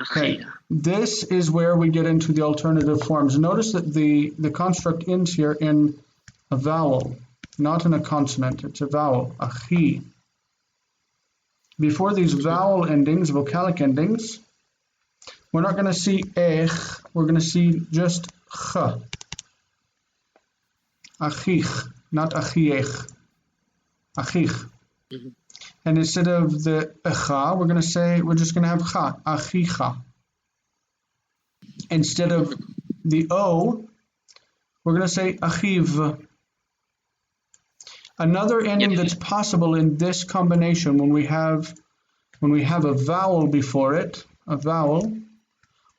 Okay. This is where we get into the alternative forms. Notice that the construct ends here in a vowel, not in a consonant. It's a vowel, achi. Before these vowel endings, vocalic endings, we're not going to see ech, we're going to see just ch. Achich, not achiech. Achich. Mm-hmm. And instead of the echa, we're just going to have cha, achicha. Instead of the o, we're going to say achiv. Another ending that's possible in this combination when we have a vowel before it,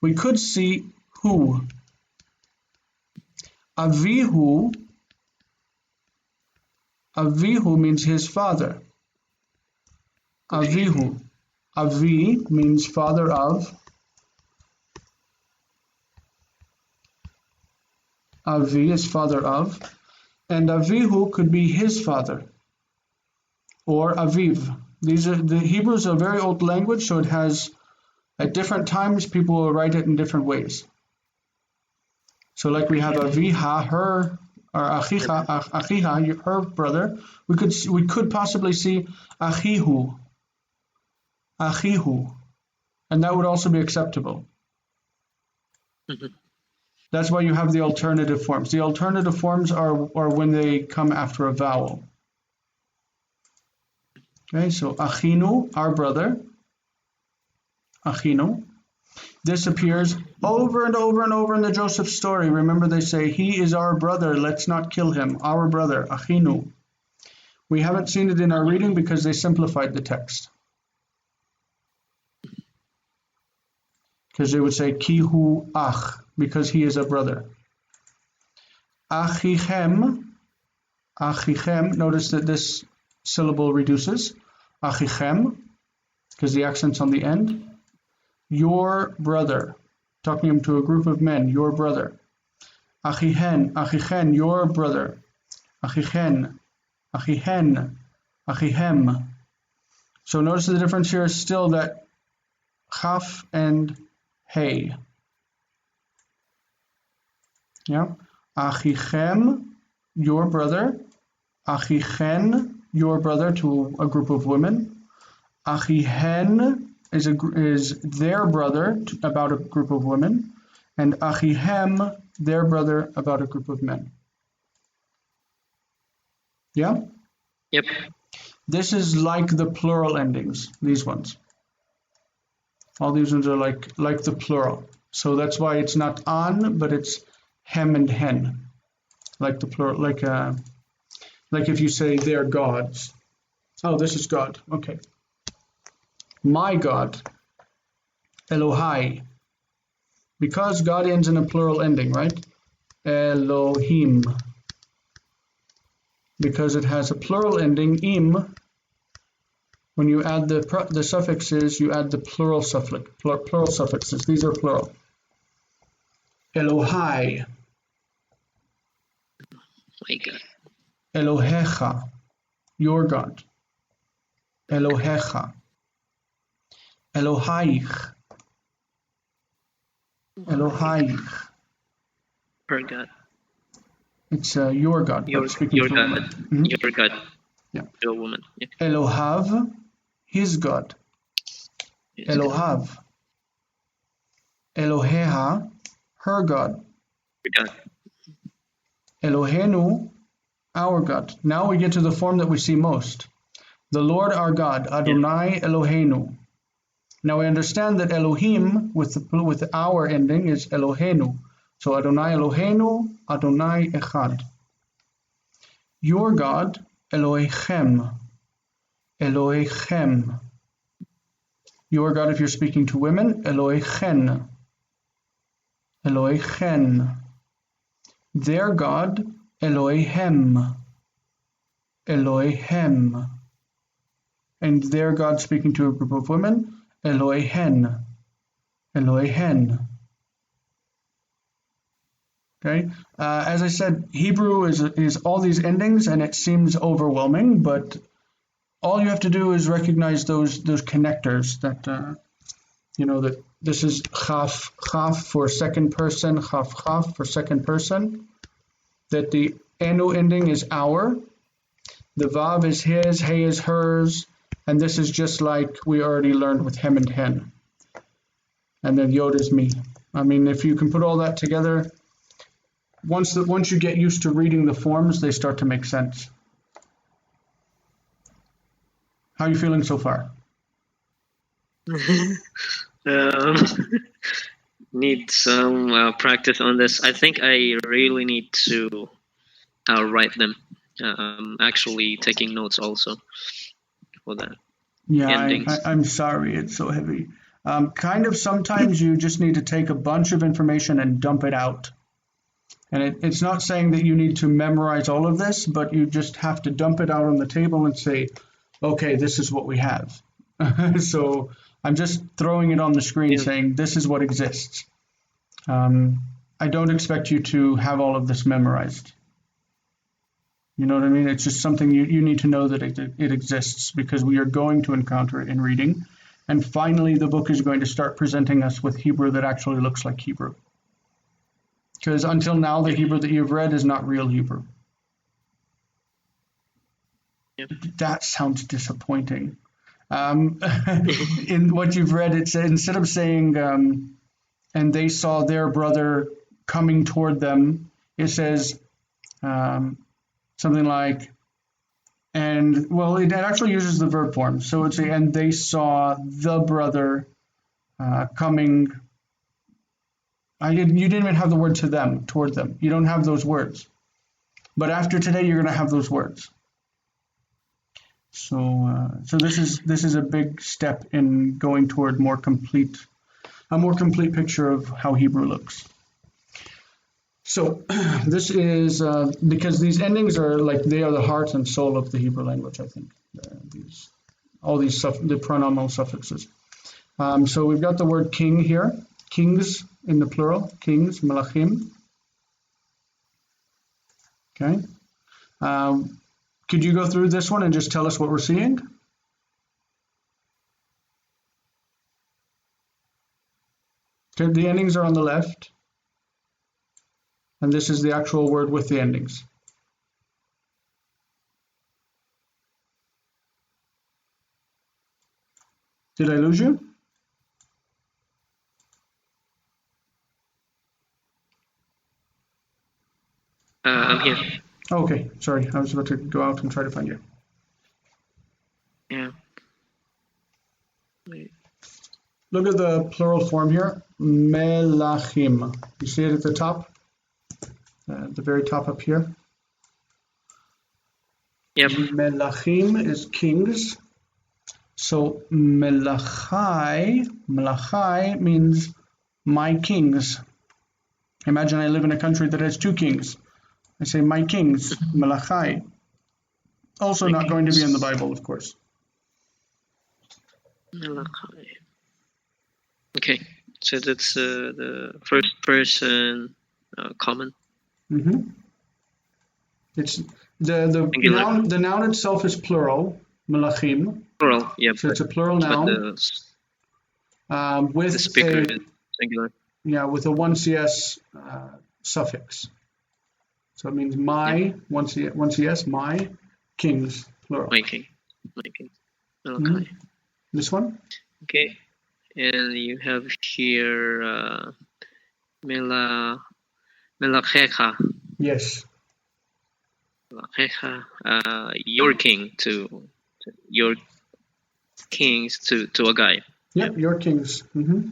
we could see hu. Avihu means his father. Avihu. Avi means father of. Avi is father of. And Avihu could be his father. Or Aviv. The Hebrew is a very old language, so it has, at different times, people will write it in different ways. So like we have Aviha, her, or Achiha, her brother. We could possibly see Achihu, and that would also be acceptable. Mm-hmm. That's why you have the alternative forms. The alternative forms are when they come after a vowel. Okay, so Achinu, our brother. Achinu. This appears over and over and over in the Joseph story. Remember, they say, he is our brother, let's not kill him. Our brother, Achinu. We haven't seen it in our reading because they simplified the text. Because they would say, Kihu ach, because he is a brother. Achichem, notice that this syllable reduces. Achichem, because the accent's on the end. Your brother, talking to a group of men, your brother. Achichen, your brother. Achichen, achichem. So notice the difference here is still that chaf and hey. Yeah. Achichem, your brother. Achichen, your brother, to a group of women. Achihen is their brother about a group of women, and achihem, their brother about a group of men. Yeah? Yep. This is like the plural endings, these ones. All these ones are like the plural. So that's why it's not an, but it's hem and hen. Like the plural, like if you say they're gods. Oh, this is God. Okay. My God, Elohai, because God ends in a plural ending, right? Elohim, because it has a plural ending, im. When you add the suffixes, you add the plural suffixes. These are plural. Elohai. My God. Elohecha, your God. Elohecha. Elohaich. Elohaich. Her God. It's your God. Your God. Mm-hmm. Your God. Yeah. Your woman. Yeah. Elohav, his God. Yes. Elohav. Eloheha, her God. Her God. Elohenu, our God. Now we get to the form that we see most. The Lord our God, Adonai Eloheinu. Now we understand that Elohim with our ending is Elohenu. So Adonai Eloheinu, Adonai Echad. Your God, Elohechem. Elohechem. Your God, if you're speaking to women, Elohechen. Elohechen. Their God, Elohem. Elohem. And their God speaking to a group of women, Elohehen. Elohehen. Okay. As I said, Hebrew is all these endings, and it seems overwhelming, but all you have to do is recognize those connectors that that this is chaf for second person, chaf for second person. That the enu ending is our, the vav is his, hey is hers, and this is just like we already learned with hem and hen. and then Yod is me. I mean, if you can put all that together, once you get used to reading the forms, they start to make sense. How are you feeling so far? Need some practice on this. I think I really need to write them. Actually taking notes also for that. Yeah, I'm sorry it's so heavy. Kind of sometimes you just need to take a bunch of information and dump it out. And it's not saying that you need to memorize all of this, but you just have to dump it out on the table and say, okay, this is what we have. So I'm just throwing it on the screen saying this is what exists. I don't expect you to have all of this memorized. You know what I mean? It's just something you need to know that it exists, because we are going to encounter it in reading. And finally, the book is going to start presenting us with Hebrew that actually looks like Hebrew. Because until now, the Hebrew that you've read is not real Hebrew. Yep. That sounds disappointing. In what you've read, it said, instead of saying, and they saw their brother coming toward them, it says something like, and, well, it actually uses the verb form. So it's, and they saw the brother coming. You didn't even have the word to them, toward them. You don't have those words. But after today, you're going to have those words. So this is a big step in going toward a more complete picture of how Hebrew looks. So this is because these endings are like, they are the heart and soul of the Hebrew language, I think. The pronominal suffixes. So we've got the word king here, kings in the plural, kings, melachim. Okay. Could you go through this one and just tell us what we're seeing? Okay, the endings are on the left. And this is the actual word with the endings. Did I lose you? I'm here. Okay, sorry. I was about to go out and try to find you. Yeah. Wait. Look at the plural form here. Melachim. You see it at the top? The very top up here. Yep. Melachim is kings. So melachai means my kings. Imagine I live in a country that has two kings. I say my kings, melachai. Also not going to be in the Bible, of course. Melachai. Okay, so that's the first person common. Mm-hmm. It's the noun itself is plural, melachim. Plural, yeah. So it's a plural noun. With the speaker is singular. Yeah, with a 1cs suffix. So it means my, 1cs, my kings, plural. My king. Okay. Mm-hmm. This one? Okay. And you have here Melachecha. Yes. Melachecha, your king to your kings to a guy. Yep, your kings. Mm-hmm.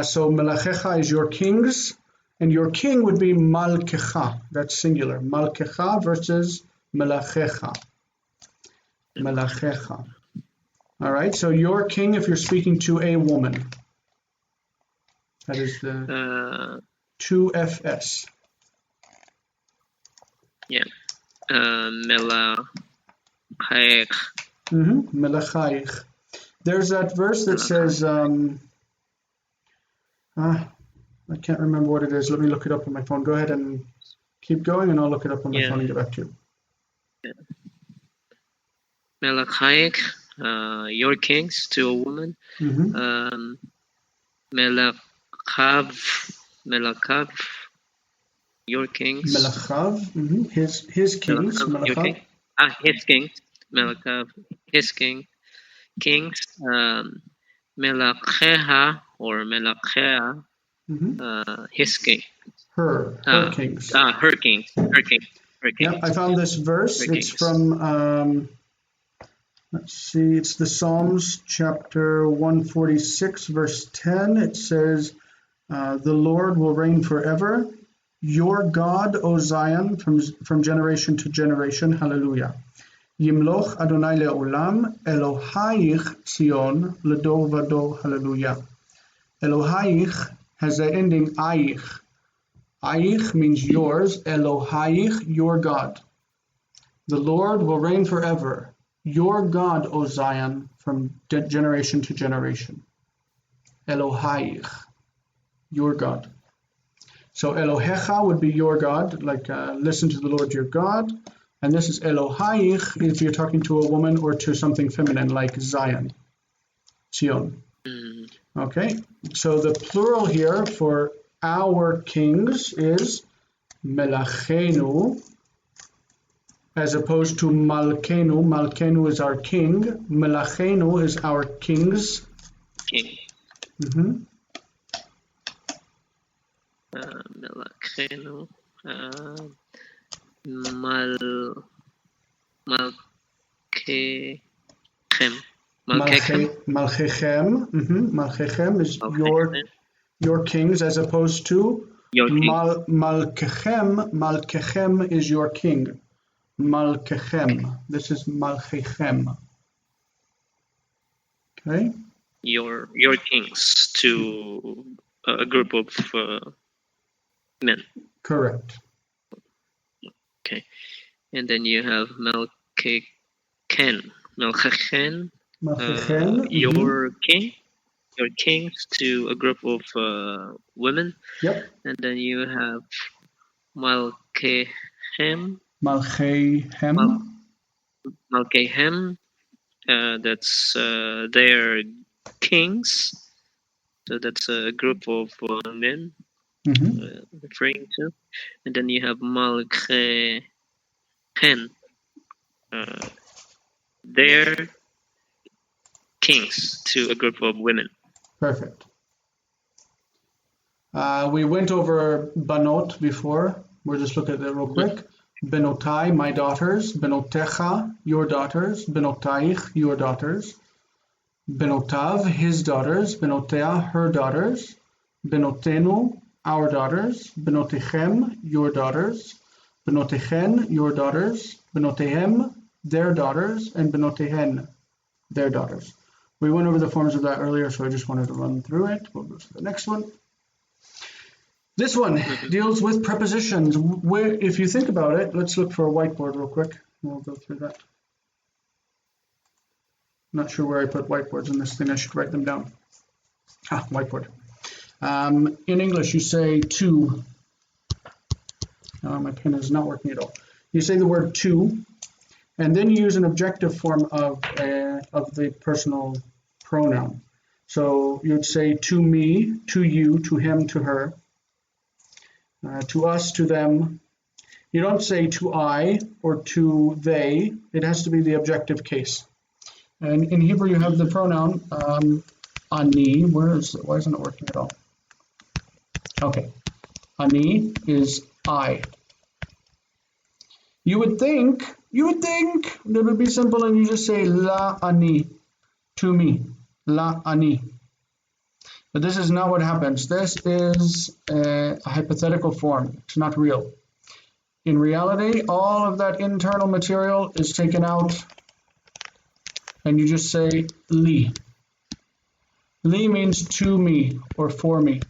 So Melachecha is your kings, and your king would be Malkecha. That's singular. Malkecha versus Melachecha. Melachecha. All right, so your king if you're speaking to a woman. That is the 2FS. Yeah. Melachaich. Melachaich. There's that verse that says, I can't remember what it is. Let me look it up on my phone. Go ahead and keep going, and I'll look it up on my phone and get back to you. Yeah. Melachaich, your kings to a woman. Melakav, your kings. Melachav, his kings. Melachav, his kings. Melakav, his kings. Melacheha or melachea, his king. Her kings. Her king. Yeah, I found this verse. It's from, let's see, it's the Psalms, chapter 146, verse 10. It says, the Lord will reign forever. Your God, O Zion, from generation to generation. Hallelujah. Yimloch Adonai le'olam, Elohaich Sion, ledor vador. Hallelujah. Elohaich has the ending aich. Aich means yours. Elohaich, your God. The Lord will reign forever. Your God, O Zion, from generation to generation. Elohaich, your God. So Elohecha would be your God, like listen to the Lord your God. And this is Elohaich if you're talking to a woman or to something feminine like Zion, Zion. Okay, so the plural here for our kings is Melachenu, as opposed to Malkenu. Malkenu is our king. Melachenu is our kings. King. Melachenu. Malkechem. Malchechem. Malchechem is your kings, as opposed to Malkechem. Malkechem is your king. Malkechem. This is Malchechem. Okay. Your kings to a group of men. Correct. Okay. And then you have Malkechem. Malkechem. Your kings to a group of women. Yep. And then you have Malkechem. Malkechem. That's their kings. So that's a group of men referring to. And then you have Malkechem. Their kings to a group of women. Perfect. We went over Banot before. We'll just look at that real quick. Benotai, my daughters. Benotecha, your daughters. Benotaich, your daughters. Benotav, his daughters. Benotea, her daughters. Benotenu, our daughters. Benotechem, your daughters. Benotechen, your daughters. Benotehem, their daughters. And Benotehen, their daughters. We went over the forms of that earlier, so I just wanted to run through it. We'll go to the next one. This one deals with prepositions. Where, if you think about it, let's look for a whiteboard real quick. We'll go through that. Not sure where I put whiteboards in this thing. I should write them down. Whiteboard. In English, you say to. My pen is not working at all. You say the word to, and then you use an objective form of the personal pronoun. So you'd say to me, to you, to him, to her. To us, to them. You don't say to I or to they. It has to be the objective case. And in Hebrew, you have the pronoun ani. Why isn't it working at all? Okay. Ani is I. You would think that would be simple and you just say la ani, to me, la ani. But this is not what happens. This is a hypothetical form. It's not real. In reality, all of that internal material is taken out and you just say li. Li means to me or for me.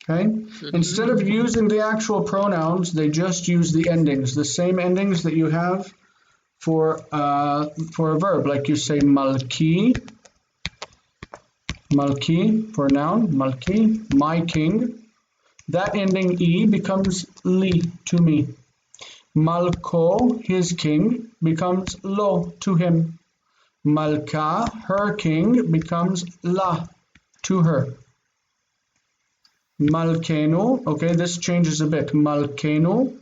Okay? Instead of using the actual pronouns, they just use the endings, the same endings that you have for a verb, like you say malki. Malki for a noun, malki, my king. That ending e becomes li, to me. Malko, his king, becomes lo, to him. Malka, her king, becomes la, to her. Malkenu, okay, this changes a bit. Malkenu,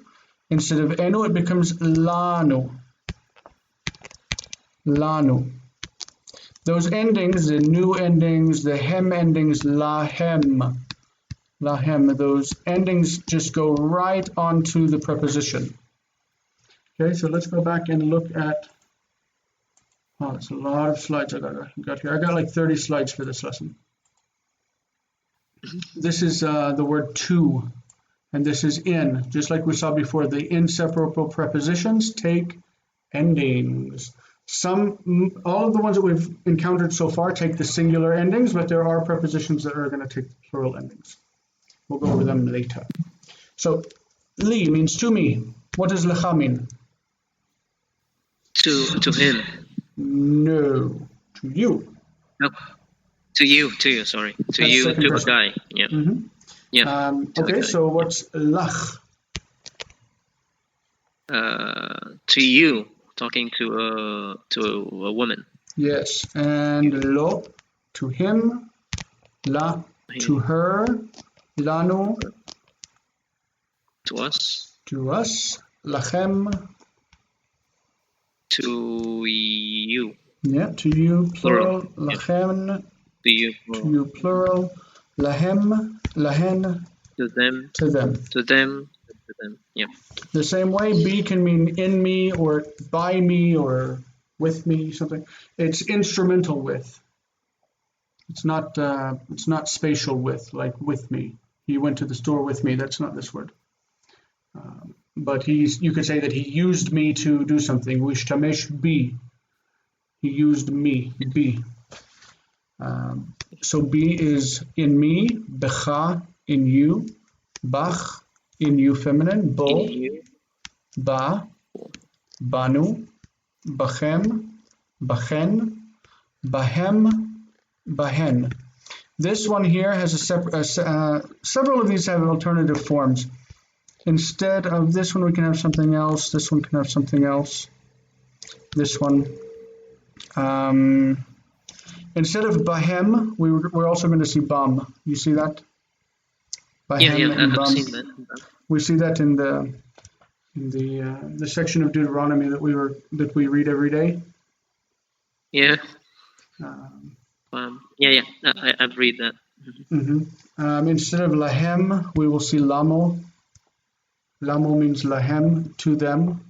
instead of enu, it becomes lanu. Lanu. Those endings, the new endings, the hem endings, lahem, those endings just go right onto the preposition. Okay, so let's go back and look at, oh, it's a lot of slides I got here. I got like 30 slides for this lesson. This is the word to, and this is in. Just like we saw before, the inseparable prepositions take endings. All of the ones that we've encountered so far take the singular endings, but there are prepositions that are going to take the plural endings. We'll go over them later. So, li means to me. What does lecha mean? To him. No, to you. No, to you, sorry. To That's you, to a person. guy. Yeah. Mm-hmm. Yeah. Okay, so what's lach? To you, talking to a woman. Yes, and lo, to him, la, to her, lanu, to us, lachem, to you. Yeah, to you, plural, lachem, To you, plural, lahem, lahen, to them, to them. to them. Yeah. The same way, be can mean in me or by me or with me, something. It's instrumental with. It's not spatial with, like with me. He went to the store with me. That's not this word. But you could say that he used me to do something. Wishtamesh bi. He used me, be. So be is in me, becha, in you, bach, in you feminine, bo, ba, banu, bachem, bachen, bahem, bahen. This one here has several of these have alternative forms. Instead of this one, we can have something else. This one can have something else. This one. Instead of bahem, we're also going to see bam. You see that? Bahem and bam. I've seen that. We see that in the section of Deuteronomy that we read every day. Yeah. I've read that. Mm-hmm. Instead of lahem, we will see lamo. Lamo means lahem, to them.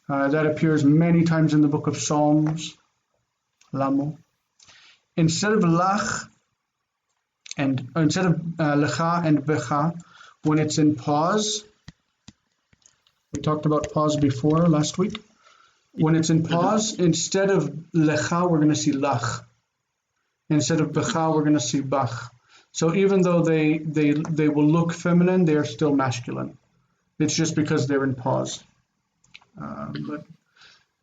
That appears many times in the book of Psalms. Lamo. Instead of lach, and instead of lecha and becha, when it's in pause, we talked about pause before last week. When it's in pause, instead of lecha, we're going to see lach. Instead of becha, we're going to see bach. So even though they will look feminine, they are still masculine. It's just because they're in pause. But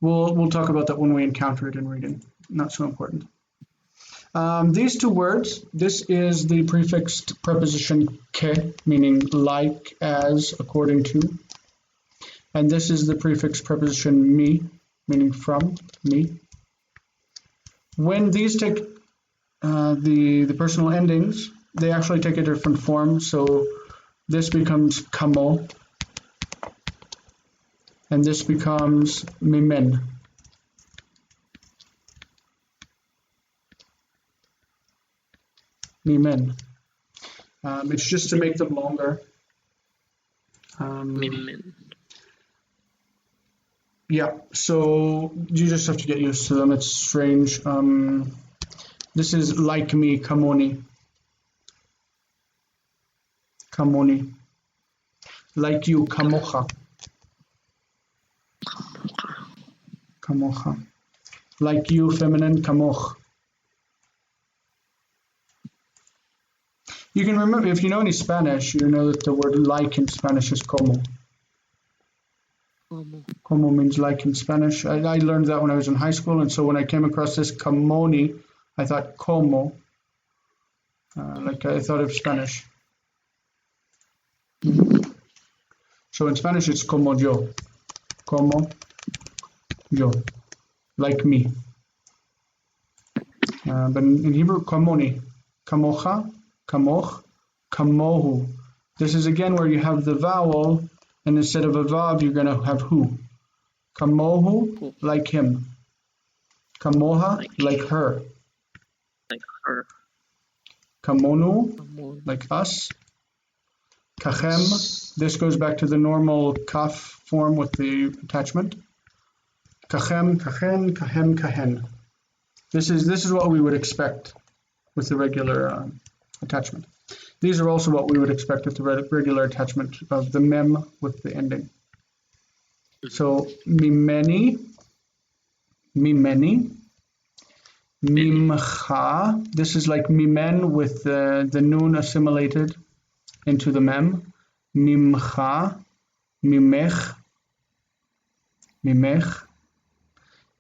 we'll talk about that when we encounter it in reading. Not so important. These two words, this is the prefixed preposition ke, meaning like, as, according to. And this is the prefixed preposition mi, meaning from, me. When these take the personal endings, they actually take a different form. So this becomes kamo, and this becomes mimen. Mimen. It's just to make them longer. Mimen. Yeah, so you just have to get used to them. It's strange. This is like me, kamoni. Kamoni. Like you, kamocha. Kamocha. Like you, feminine, kamoch. You can remember, if you know any Spanish, you know that the word like in Spanish is como. Como means like in Spanish. I learned that when I was in high school, and so when I came across this kamoni, I thought como, like I thought of Spanish. So in Spanish it's como yo, like me. But in Hebrew, kamoni, kamocha, kamoch, kamohu. This is again where you have the vowel, and instead of a vav, you're going to have hu. Kamohu, like him. Kamoha, like her. Like her. Kamonu, like us. Kachem, this goes back to the normal kaf form with the attachment. Kachem, kachen, kahem, kahen. This is what we would expect with the regular attachment. These are also what we would expect with the regular attachment of the mem with the ending. So mimeni, mimeni, mimcha. This is like mimen with the noon assimilated into the mem. Mimcha, mimech, mimech,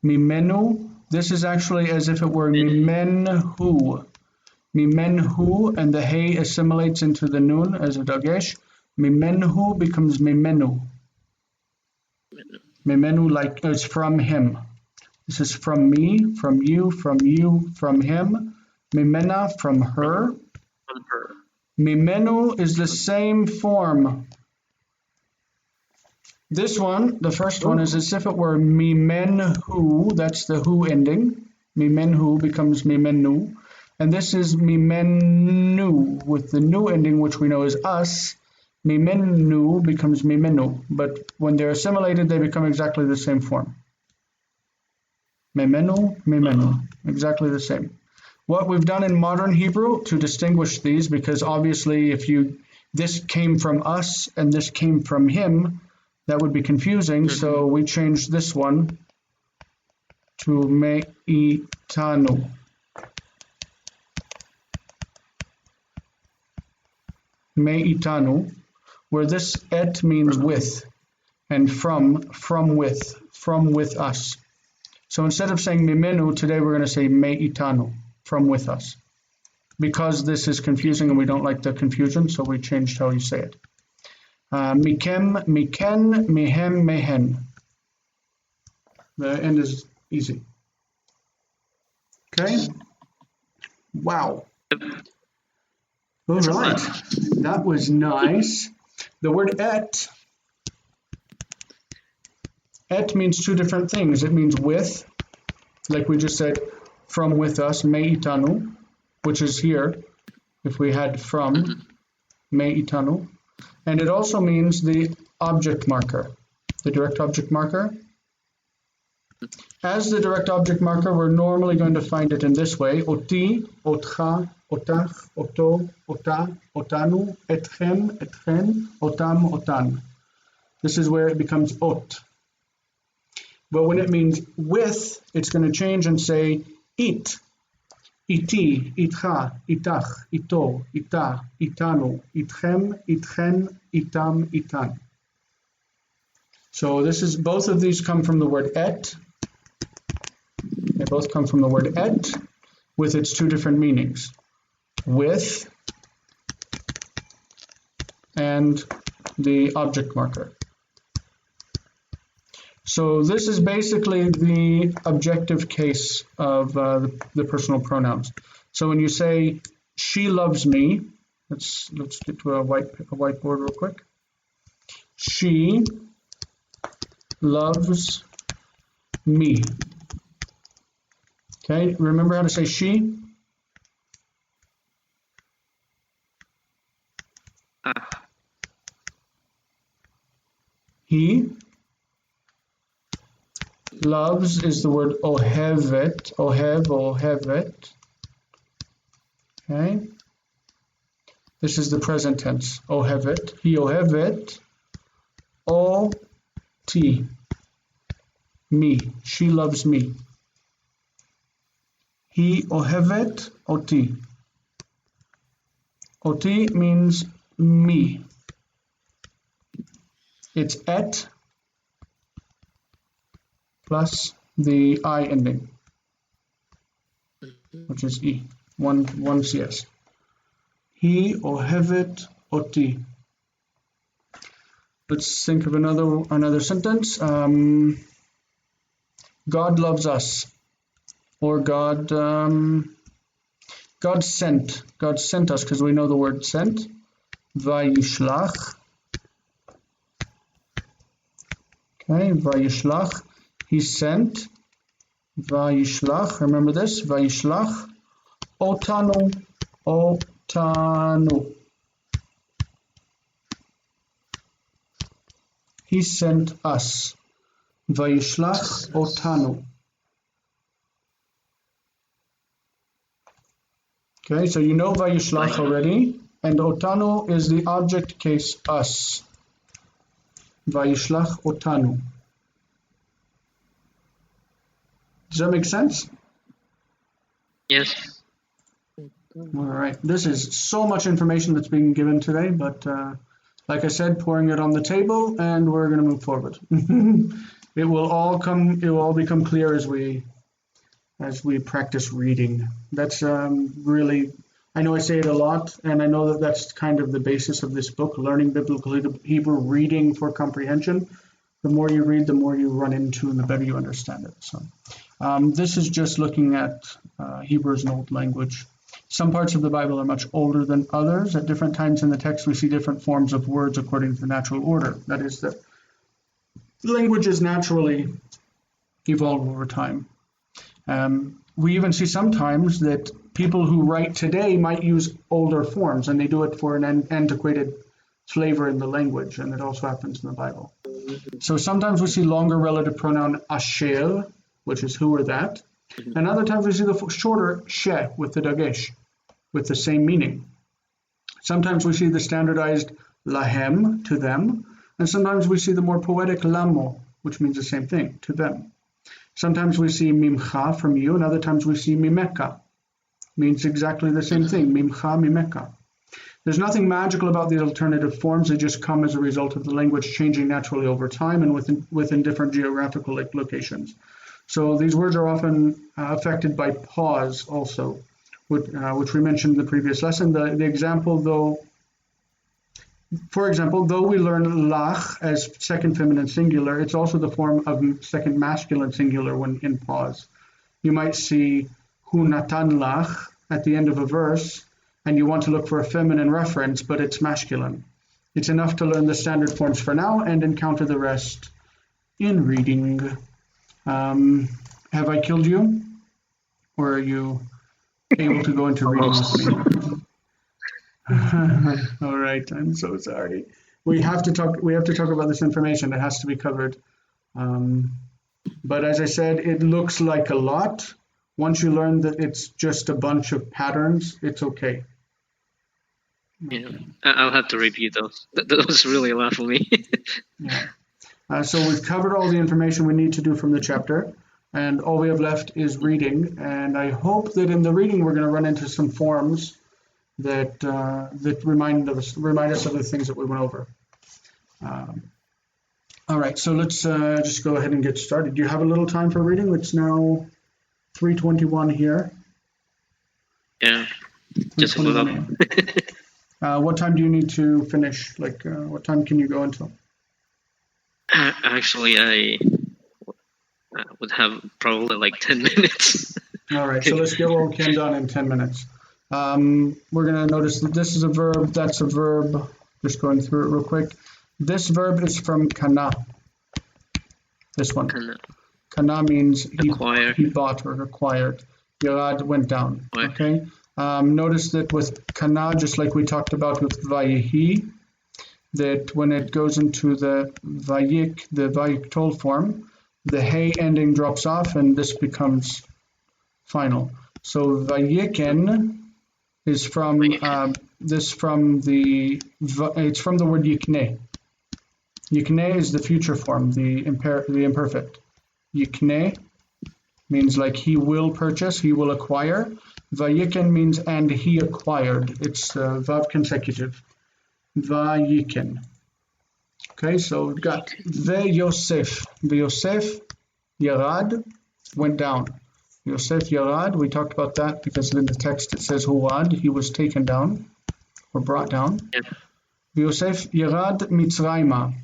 mimenu. This is actually as if it were mimenhu. Mimenhu, and the hey assimilates into the noon as a dagesh. Mimenhu becomes mimenu. Mimenu, like it's from him. This is from me, from you, from him. Mimena, from her. From her. Mimenu is the same form. This one, the first one, is as if it were mimenhu. That's the hu ending. Mimenhu becomes mimenu. And this is mimenu with the nu ending, which we know is us. Mimenu becomes mimenu. But when they're assimilated, they become exactly the same form. Mimenu, mimenu. Exactly the same. What we've done in modern Hebrew to distinguish these, because obviously if this came from us and this came from him, that would be confusing. So we changed this one to me'itanu. Me'itanu, where this et means with, and from with us. So instead of saying mimenu, today we're going to say me'itanu, from with us. Because this is confusing and we don't like the confusion, so we changed how you say it. Mikem, miken, mihem, mehen. The end is easy. Okay? Wow. All right, that was nice. The word et means two different things. It means with, like we just said, from with us, me'itanu, which is here, if we had from, me'itanu. And it also means the object marker, the direct object marker. As the direct object marker, we're normally going to find it in this way: oti, otcha, otach, oto, ota, otanu, etchem, etchen, otam, otan. This is where it becomes ot. But when it means with, it's going to change and say it, iti, itcha, itach, ito, ita, itanu, itchem, itchen, itam, itan. So this is, both of these come from the word et. They both come from the word et with its two different meanings. With and the object marker. So this is basically the objective case of the personal pronouns. So when you say she loves me, let's get to a whiteboard real quick. She loves me. Okay, remember how to say she? He loves is the word ohevet, ohevet. Okay, this is the present tense, ohevet. He ohevet, oti, me. She loves me. He ohevet oti. Oti means me. It's et plus the I ending, which is E, one CS. He ohevet oti. Let's think of another sentence. God loves us. Or God sent us, because we know the word sent. Vayishlach. Okay, vayishlach. He sent Vayishlach, remember this, Vayishlach, Otanu, Otanu. He sent us. Vayishlach Otanu. Okay, so you know Vayishlach already, and Otanu is the object case us. Vayishlach Otanu. Does that make sense? Yes. All right. This is so much information that's being given today, but like I said, pouring it on the table, and we're going to move forward. It will all become clear as we practice reading. That's really, I know I say it a lot, and I know that that's kind of the basis of this book, Learning Biblical Hebrew, Reading for Comprehension. The more you read, the more you run into, and the better you understand it. So this is just looking at Hebrew as an old language. Some parts of the Bible are much older than others. At different times in the text, we see different forms of words according to the natural order. That is, that languages naturally evolve over time. We even see sometimes that people who write today might use older forms, and they do it for an antiquated flavor in the language, and it also happens in the Bible. So sometimes we see longer relative pronoun asher, which is who or that, and other times we see the shorter she with the dagesh, with the same meaning. Sometimes we see the standardized lahem, to them, and sometimes we see the more poetic lamo, which means the same thing, to them. Sometimes we see mimcha, from you, and other times we see mimeka, means exactly the same thing, mimcha, mimeka. There's nothing magical about these alternative forms. They just come as a result of the language changing naturally over time and within different geographical locations. So these words are often affected by pause also, which we mentioned in the previous lesson. The example, though, for example, though we learn lach as second feminine singular, it's also the form of second masculine singular when in pause. You might see hu natan lach at the end of a verse, and you want to look for a feminine reference, but it's masculine. It's enough to learn the standard forms for now and encounter the rest in reading. Have I killed you? Or are you able to go into reading with me? All right, I'm so sorry. We have to talk about this information. It has to be covered. But as I said, it looks like a lot. Once you learn that it's just a bunch of patterns, it's okay. Yeah, I'll have to review those. That was really a lot for me. Yeah. So we've covered all the information we need to do from the chapter, and all we have left is reading. And I hope that in the reading we're going to run into some forms that remind us of the things that we went over. All right, so let's just go ahead and get started. Do you have a little time for reading? It's now 3:21 here. Yeah, just a little. What time do you need to finish? Like, what time can you go until? Actually, I would have probably like 10 minutes. All right, so let's get what we can done in 10 minutes. We're going to notice that this is a verb, that's a verb. Just going through it real quick. This verb is from kana. This one. Kana means he bought or acquired. Yarad went down. Okay. Notice that with kana, just like we talked about with vayihi, that when it goes into the vayik tol form, the hey ending drops off and this becomes final. So vayiken is from it's from the word yikne. Yikne is the future form, the imperfect. Yikne means like he will purchase, he will acquire. Vayiken means and he acquired. It's vav consecutive. Vayiken. Okay, so we've got Yosef. Yosef Yarad went down. Yosef Yarad, we talked about that because in the text it says Huad, he was taken down or brought down. Yosef Yarad Mitzrayma.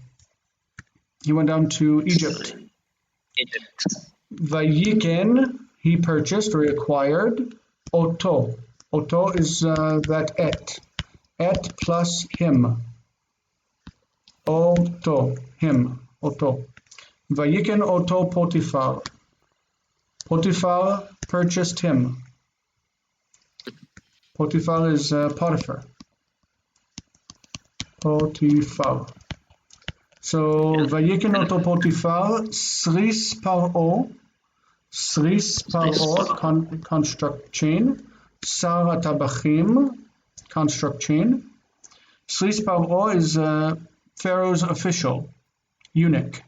He went down to Egypt. Vayiken, he purchased or he acquired. Oto. Oto is that et. Et plus him. Oto, him. Oto. Vayiken Oto Potiphar. Potiphar purchased him. Potiphar is Potiphar. Potiphar. So, Vayiken oto Potiphar, Sris Paro, construct chain, Sar Tabachim, construct chain. Sris Paro is Pharaoh's official, eunuch.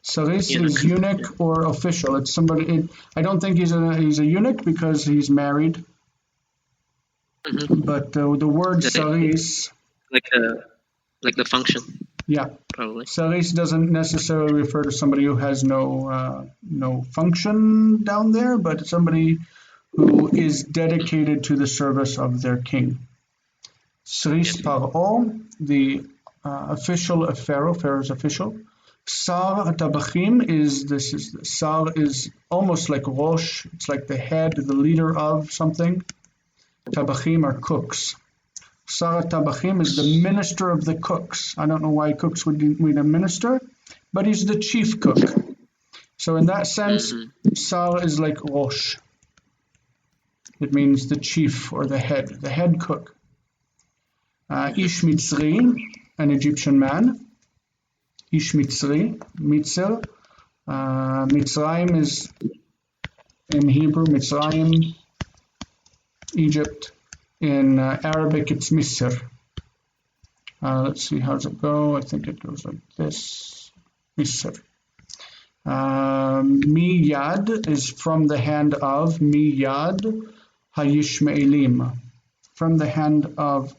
Saris is eunuch or official. It's somebody. I don't think he's a eunuch because he's married. But the word saris, like the function. Yeah, probably. Saris doesn't necessarily refer to somebody who has no function down there, but somebody who is dedicated to the service of their king. Saris Paro, the official of Pharaoh, Pharaoh's official. Sar Tabachim Sar is almost like Rosh. It's like the head, the leader of something. Tabachim are cooks. Sar Tabachim is the minister of the cooks. I don't know why cooks would need a minister, but he's the chief cook. So in that sense, Sar is like Rosh. It means the chief or the head cook. Ish Mitzri, an Egyptian man. Ish Mitzri, Mitzer. Mitzrayim is in Hebrew, Mitzrayim, Egypt. In Arabic, it's Misr. Let's see, how does it go? I think it goes like this. Misr. Miyad is from the hand of, Miyad Hayishmaelim, from the hand of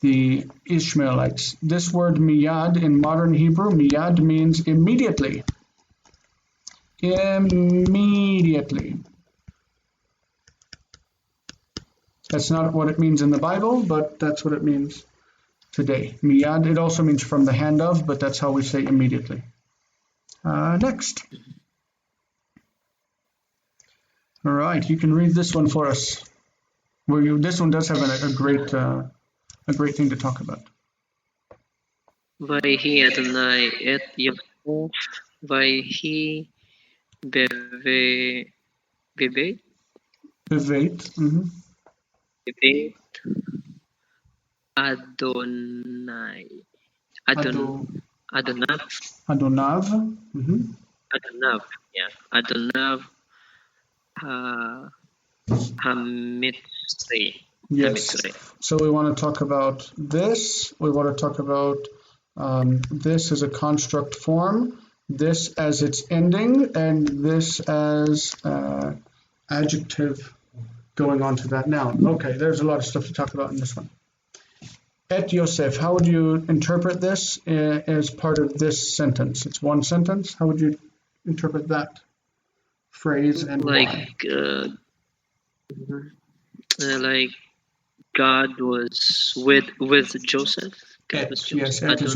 the Ishmaelites. This word miyad in modern Hebrew, miyad means immediately. Immediately. That's not what it means in the Bible, but that's what it means today. Miyad, it also means from the hand of, but that's how we say immediately. Next. All right, you can read this one for us. This one does have a great thing to talk about. Vayhi Adonai et Yaakov, Vayhi Beveit. Beveit. Beveit Adonai. Adonav. Adonav. Yeah. Adonav Hamitzri. Yes. So we want to talk about this. We want to talk about this as a construct form, this as its ending, and this as adjective going on to that noun. Okay, there's a lot of stuff to talk about in this one. Et Yosef, how would you interpret this as part of this sentence? It's one sentence. How would you interpret that phrase and why? Like God was with Joseph. God was Joseph. Yes, et is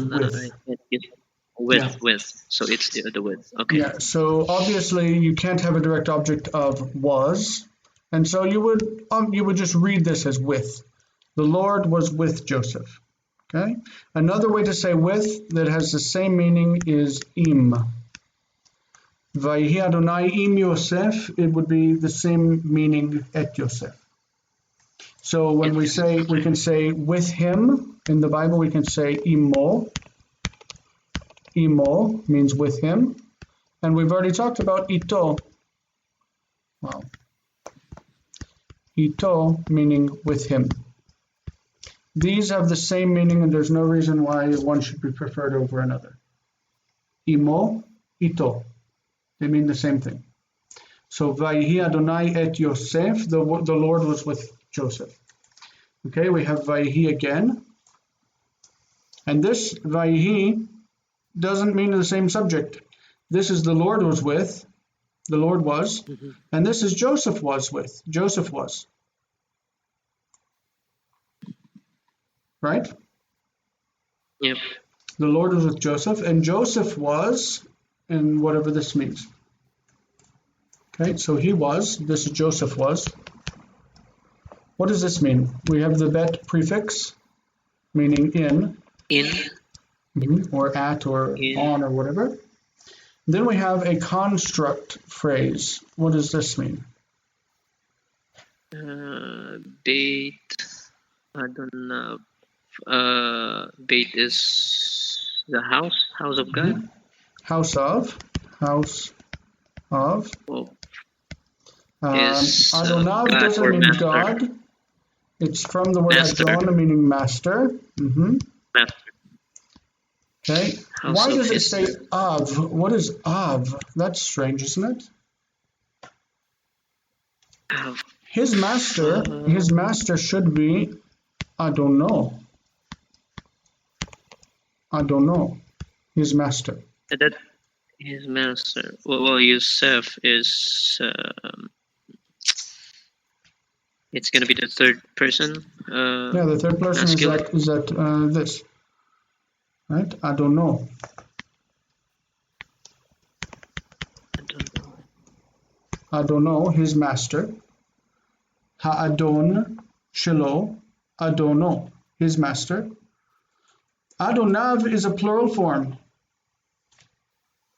with. With. So it's the with. Okay. Yeah. So obviously you can't have a direct object of was, and so you would just read this as with. The Lord was with Joseph. Okay. Another way to say with that has the same meaning is im. Vayhi Adonai im Yosef. It would be the same meaning et Yosef. So when we can say with him in the Bible, we can say imo. Imo means with him. And we've already talked about ito. Wow. Ito meaning with him. These have the same meaning, and there's no reason why one should be preferred over another. Imo, ito. They mean the same thing. So, Vayhi Adonai et Yosef, the Lord was with Joseph. Okay, we have Vayhi again. And this Vayhi doesn't mean the same subject. This is the Lord was with, the Lord was, and this is Joseph was with, Joseph was. Right? Yep. The Lord was with Joseph, and Joseph was, and whatever this means. Okay, so he was, this is Joseph was. What does this mean? We have the bet prefix, meaning in. In. Or at or in. On or whatever. Then we have a construct phrase. What does this mean? Beit, I don't know. Beit is the house of God. House of. Well, is Adonav God doesn't or mean master? God. It's from the word Master. Adon, meaning master. Master. Okay. House Why of does it his- say of? What is of? That's strange, isn't it? Of. His master should be I don't know. His master. That his master. Well, Yosef is. It's gonna be the third person. Yeah, the third person masculine. is that this. Right? I don't know. I don't know. His master. Ha'adon shelo, adono, his master. Adonav is a plural form.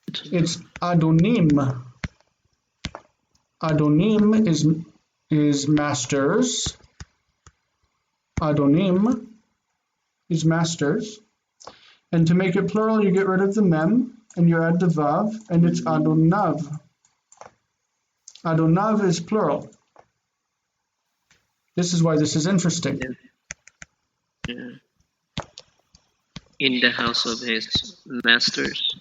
It's adonim. Adonim is masters. Adonim is masters. And to make it plural, you get rid of the mem and you add the vav, and it's adonav. Adonav is plural. This is why this is interesting. Yeah. In the house of his masters.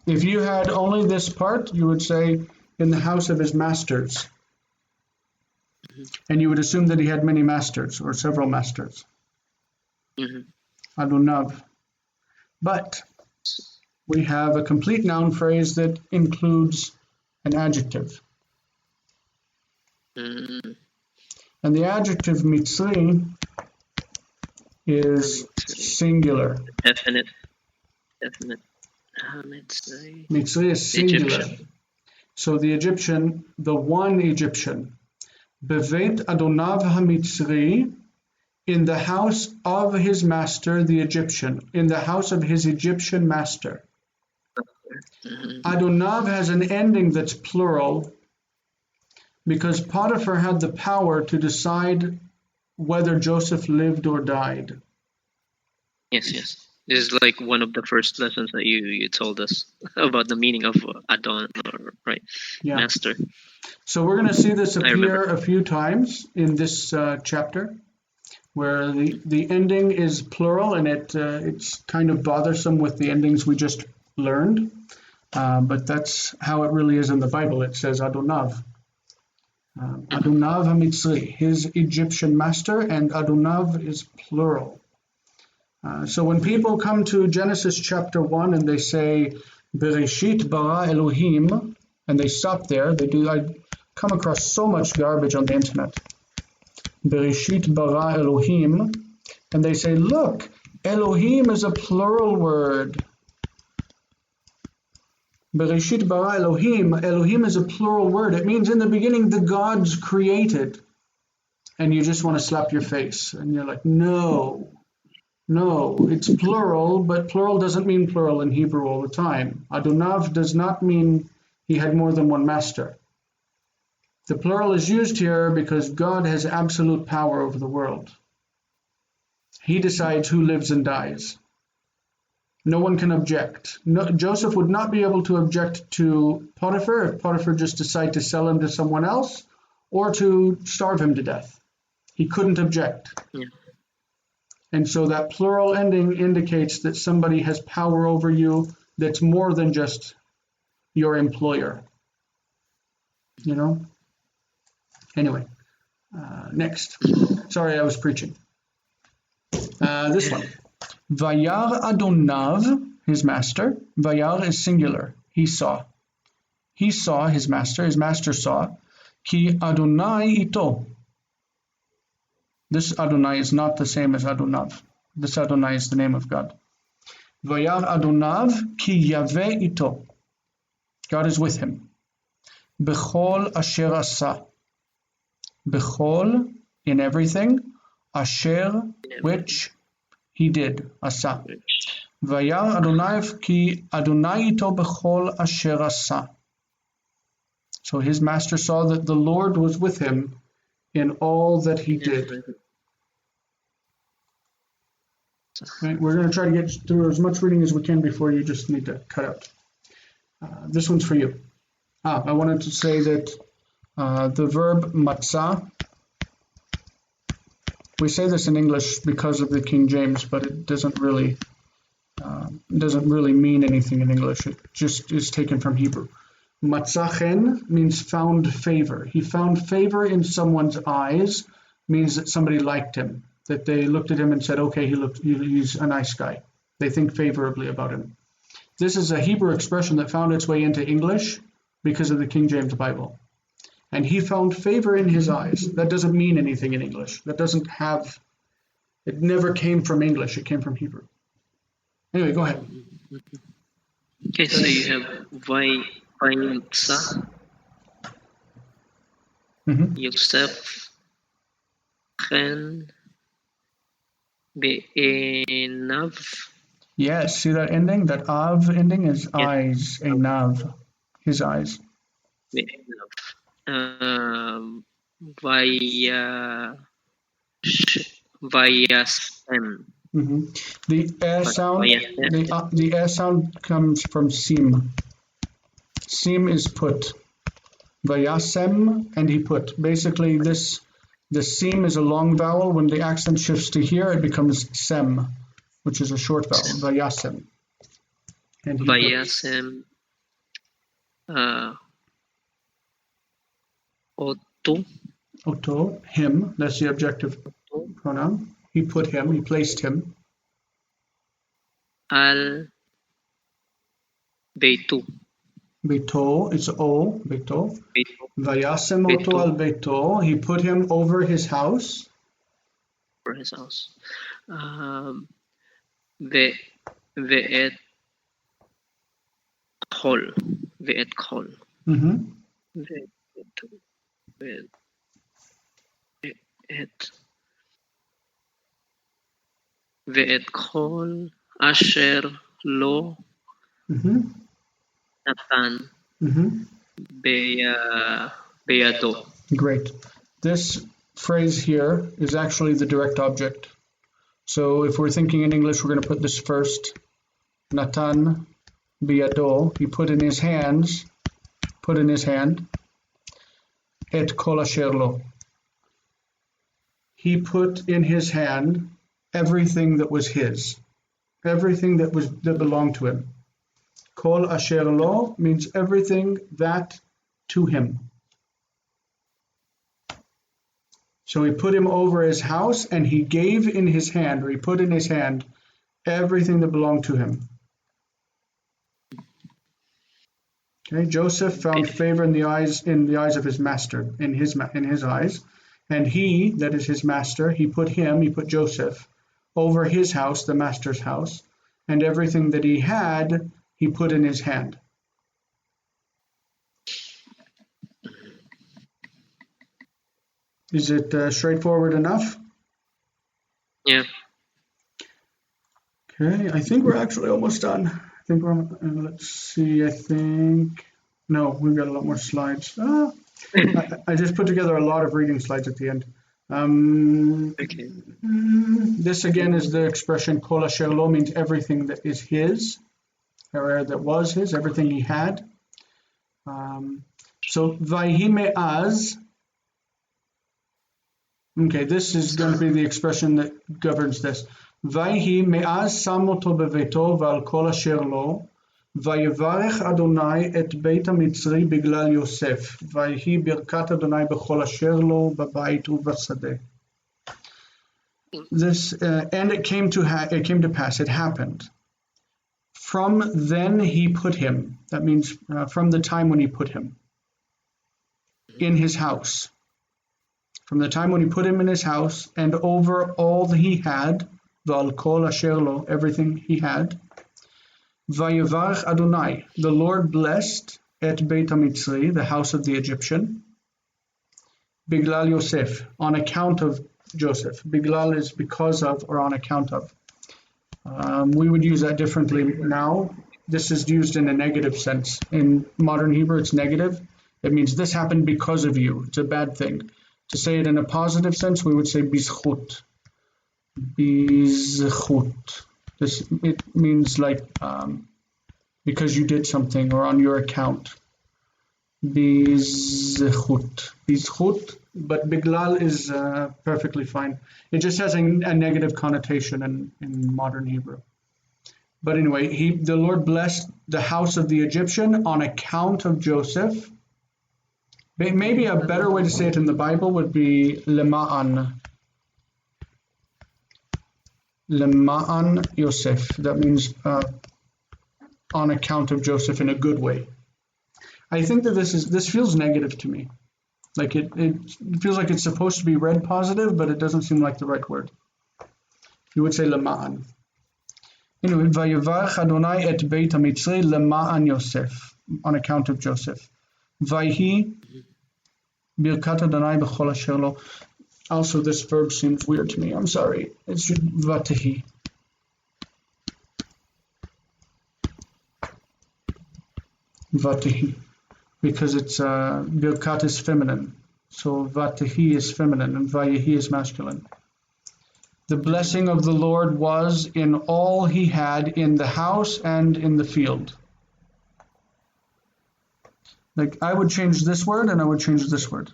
If you had only this part, you would say in the house of his masters. And you would assume that he had many masters or several masters. Adonav. But we have a complete noun phrase that includes an adjective. And the adjective mitzri is singular. Definite. Mitzri is singular. Egyptian. So the Egyptian, the one Egyptian, Bevet Adonav HaMitzri, in the house of his master, the Egyptian, in the house of his Egyptian master. Adonav has an ending that's plural because Potiphar had the power to decide whether Joseph lived or died. Yes. This is like one of the first lessons that you told us about the meaning of Adon, right? Yeah. Master. So we're going to see this appear a few times in this chapter, where the ending is plural, and it's kind of bothersome with the endings we just learned. But that's how it really is in the Bible. It says Adonav. Adonav HaMitzri, his Egyptian master, and Adonav is plural. So when people come to Genesis chapter 1 and they say, Bereshit bara Elohim, and they stop there, I come across so much garbage on the internet. Bereshit bara Elohim, and they say, look, Elohim is a plural word. Bereshit bara Elohim, Elohim is a plural word. It means in the beginning the gods created. And you just want to slap your face. And you're like, no, it's plural, but plural doesn't mean plural in Hebrew all the time. Adonav does not mean he had more than one master. The plural is used here because God has absolute power over the world. He decides who lives and dies. No one can object. Joseph would not be able to object to Potiphar if Potiphar just decided to sell him to someone else or to starve him to death. He couldn't object. Yeah. And so that plural ending indicates that somebody has power over you that's more than just your employer. You know? Anyway, next. Sorry, I was preaching. This one. Vayar Adonav, his master. Vayar is singular. He saw. He saw his master. His master saw. Ki Adonai ito. This Adonai is not the same as Adonav. This Adonai is the name of God. Vayar Adonav ki Yaveh ito. God is with him. Bechol asher asa. Bechol, in everything. Asher, which he did. Asa. וירא אדוני כי אדוני איתו בכל אשר עשה. So his master saw that the Lord was with him in all that he did. Right, we're going to try to get through as much reading as we can before you just need to cut out. This one's for you. I wanted to say that the verb matzah, we say this in English because of the King James, but it doesn't really mean anything in English. It just is taken from Hebrew. Matzachen means found favor. He found favor in someone's eyes, means that somebody liked him, that they looked at him and said, okay, he's a nice guy. They think favorably about him. This is a Hebrew expression that found its way into English because of the King James Bible. And he found favor in his eyes. That doesn't mean anything in English. It never came from English. It came from Hebrew. Anyway, go ahead. Okay, so you have Vayimtza, Yosef, Chen, Be'enav. Yes, see that ending? That av ending is eyes, enav, his eyes. Be'enav. Vayasem. The sound comes from sim. Sim is put. Vayasem, and he put. Basically, the sim is a long vowel. When the accent shifts to here, it becomes sem, which is a short vowel. Vayasem. And Vayasem. Oto, him. That's the objective pronoun. He put him. He placed him. Al Beitu. Beito, it's O, Beito. Vayasem oto al Beito. He put him over his house. Over his house. Ve'et kol. Ve'et kol. Ve'et kol asher lo natan beyado. Great. This phrase here is actually the direct object. So if we're thinking in English, we're going to put this first. Natan beyado. He put in his hand. Et kol asher lo. He put in his hand everything that was his, everything that belonged to him. Kol asher lo means everything that to him. So he put him over his house, and he gave in his hand, or he put in his hand, everything that belonged to him. Okay, Joseph found favor in the eyes of his master, in his eyes, and he, that is his master, he put Joseph over his house, the master's house, and everything that he had, he put in his hand. Is it straightforward enough? Yeah. Okay, I think we're actually almost done. Let's see, no, we've got a lot more slides. I just put together a lot of reading slides at the end. Okay. This again is the expression kol asher lo, means everything that is his, or that was his, everything he had. So vayhi me'az. Okay, this is going to be the expression that governs this. Vayhi me'az sam oto beveto v'al kol asher lo, vayevarech Adonai et beit hamitzri biglal Yosef, vayhi birkat Adonai b'chol asher lo b'bayit u'b'sadeh. This and it came to pass. It happened. From then he put him. That means from the time when he put him in his house. From the time when he put him in his house, and over all that he had, v'al kol asher lo, everything he had. Vayevarech Adonai, the Lord blessed et beit hamitzri, the house of the Egyptian. Biglal Yosef, on account of Joseph. Biglal is because of or on account of. We would use that differently now. This is used in a negative sense. In modern Hebrew, it's negative. It means this happened because of you. It's a bad thing. To say it in a positive sense, we would say bizchut. Bizchut. It means like because you did something or on your account. Bizchut. Bizchut, but biglal is perfectly fine. It just has a negative connotation in modern Hebrew. But anyway, the Lord blessed the house of the Egyptian on account of Joseph. Maybe a better way to say it in the Bible would be lema'an. Lema'an Yosef. That means on account of Joseph in a good way. I think that this feels negative to me. Like it feels like it's supposed to be read positive, but it doesn't seem like the right word. You would say lema'an. Anyway, vayivarech Adonai et beit hamitzri lema'an Yosef, on account of Joseph. Vayhi birkat Adonai b'chol asher lo. Also, this verb seems weird to me. I'm sorry. It should vatehi. Vatehi. Because it's birkat is feminine. So vatehi is feminine and vayehi is masculine. The blessing of the Lord was in all he had in the house and in the field. Like I would change this word and I would change this word.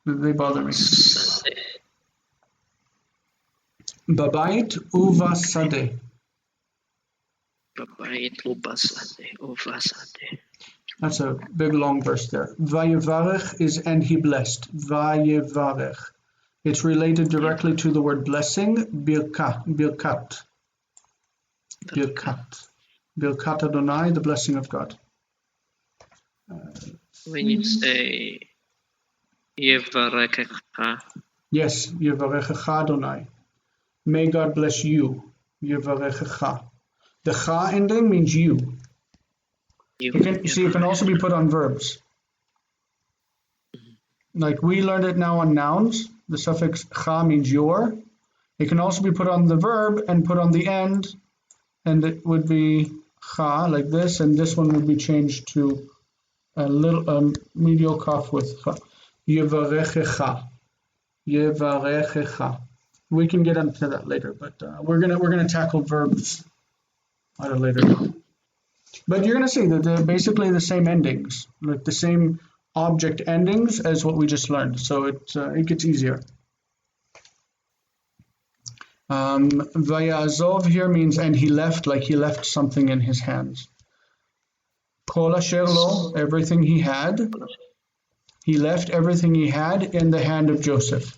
They bother me. Babait uvasade. Babait uvasade. That's a big long verse there. Vayevarech is and he blessed. Vayevarech. It's related directly to the word blessing. Birkat. Birkat Adonai, the blessing of God. When you say Yevarechecha. Yes, Yevarechecha Adonai. May God bless you. Yevarechecha. The cha ending means you. You can also be put on verbs. Like we learned it now on nouns. The suffix cha means your. It can also be put on the verb and put on the end, and it would be cha like this, and this one would be changed to a little medial kaf with cha. Yevarechecha. Yevarechecha. We can get into that later, but we're gonna tackle verbs at a later date. But you're gonna see that they're basically the same endings, like the same object endings as what we just learned. So it gets easier. Vayazov here means and he left, like he left something in his hands. Kol asher lo, everything he had. He left everything he had in the hand of Joseph.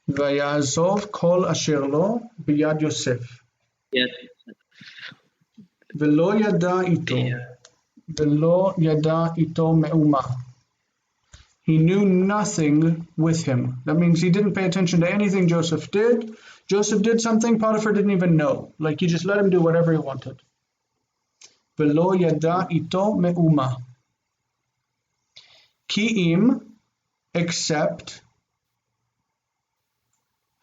Vayazov kol asher lo biyad Yosef. Yes. Velo yada ito. Velo yada ito me'uma. He knew nothing with him. That means he didn't pay attention to anything Joseph did. Joseph did something Potiphar didn't even know. Like he just let him do whatever he wanted. Velo yada ito me'uma. Ki'im, except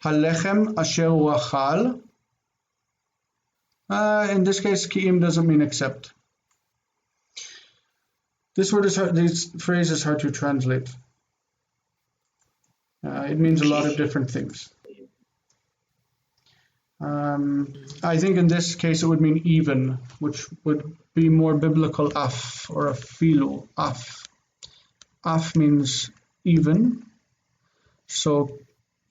halechem asher wachal. In this case, ki'im doesn't mean except. This word is hard, this phrase is hard to translate. It means a lot of different things. I think in this case it would mean even, which would be more biblical af or afilu. Af. Af means even. So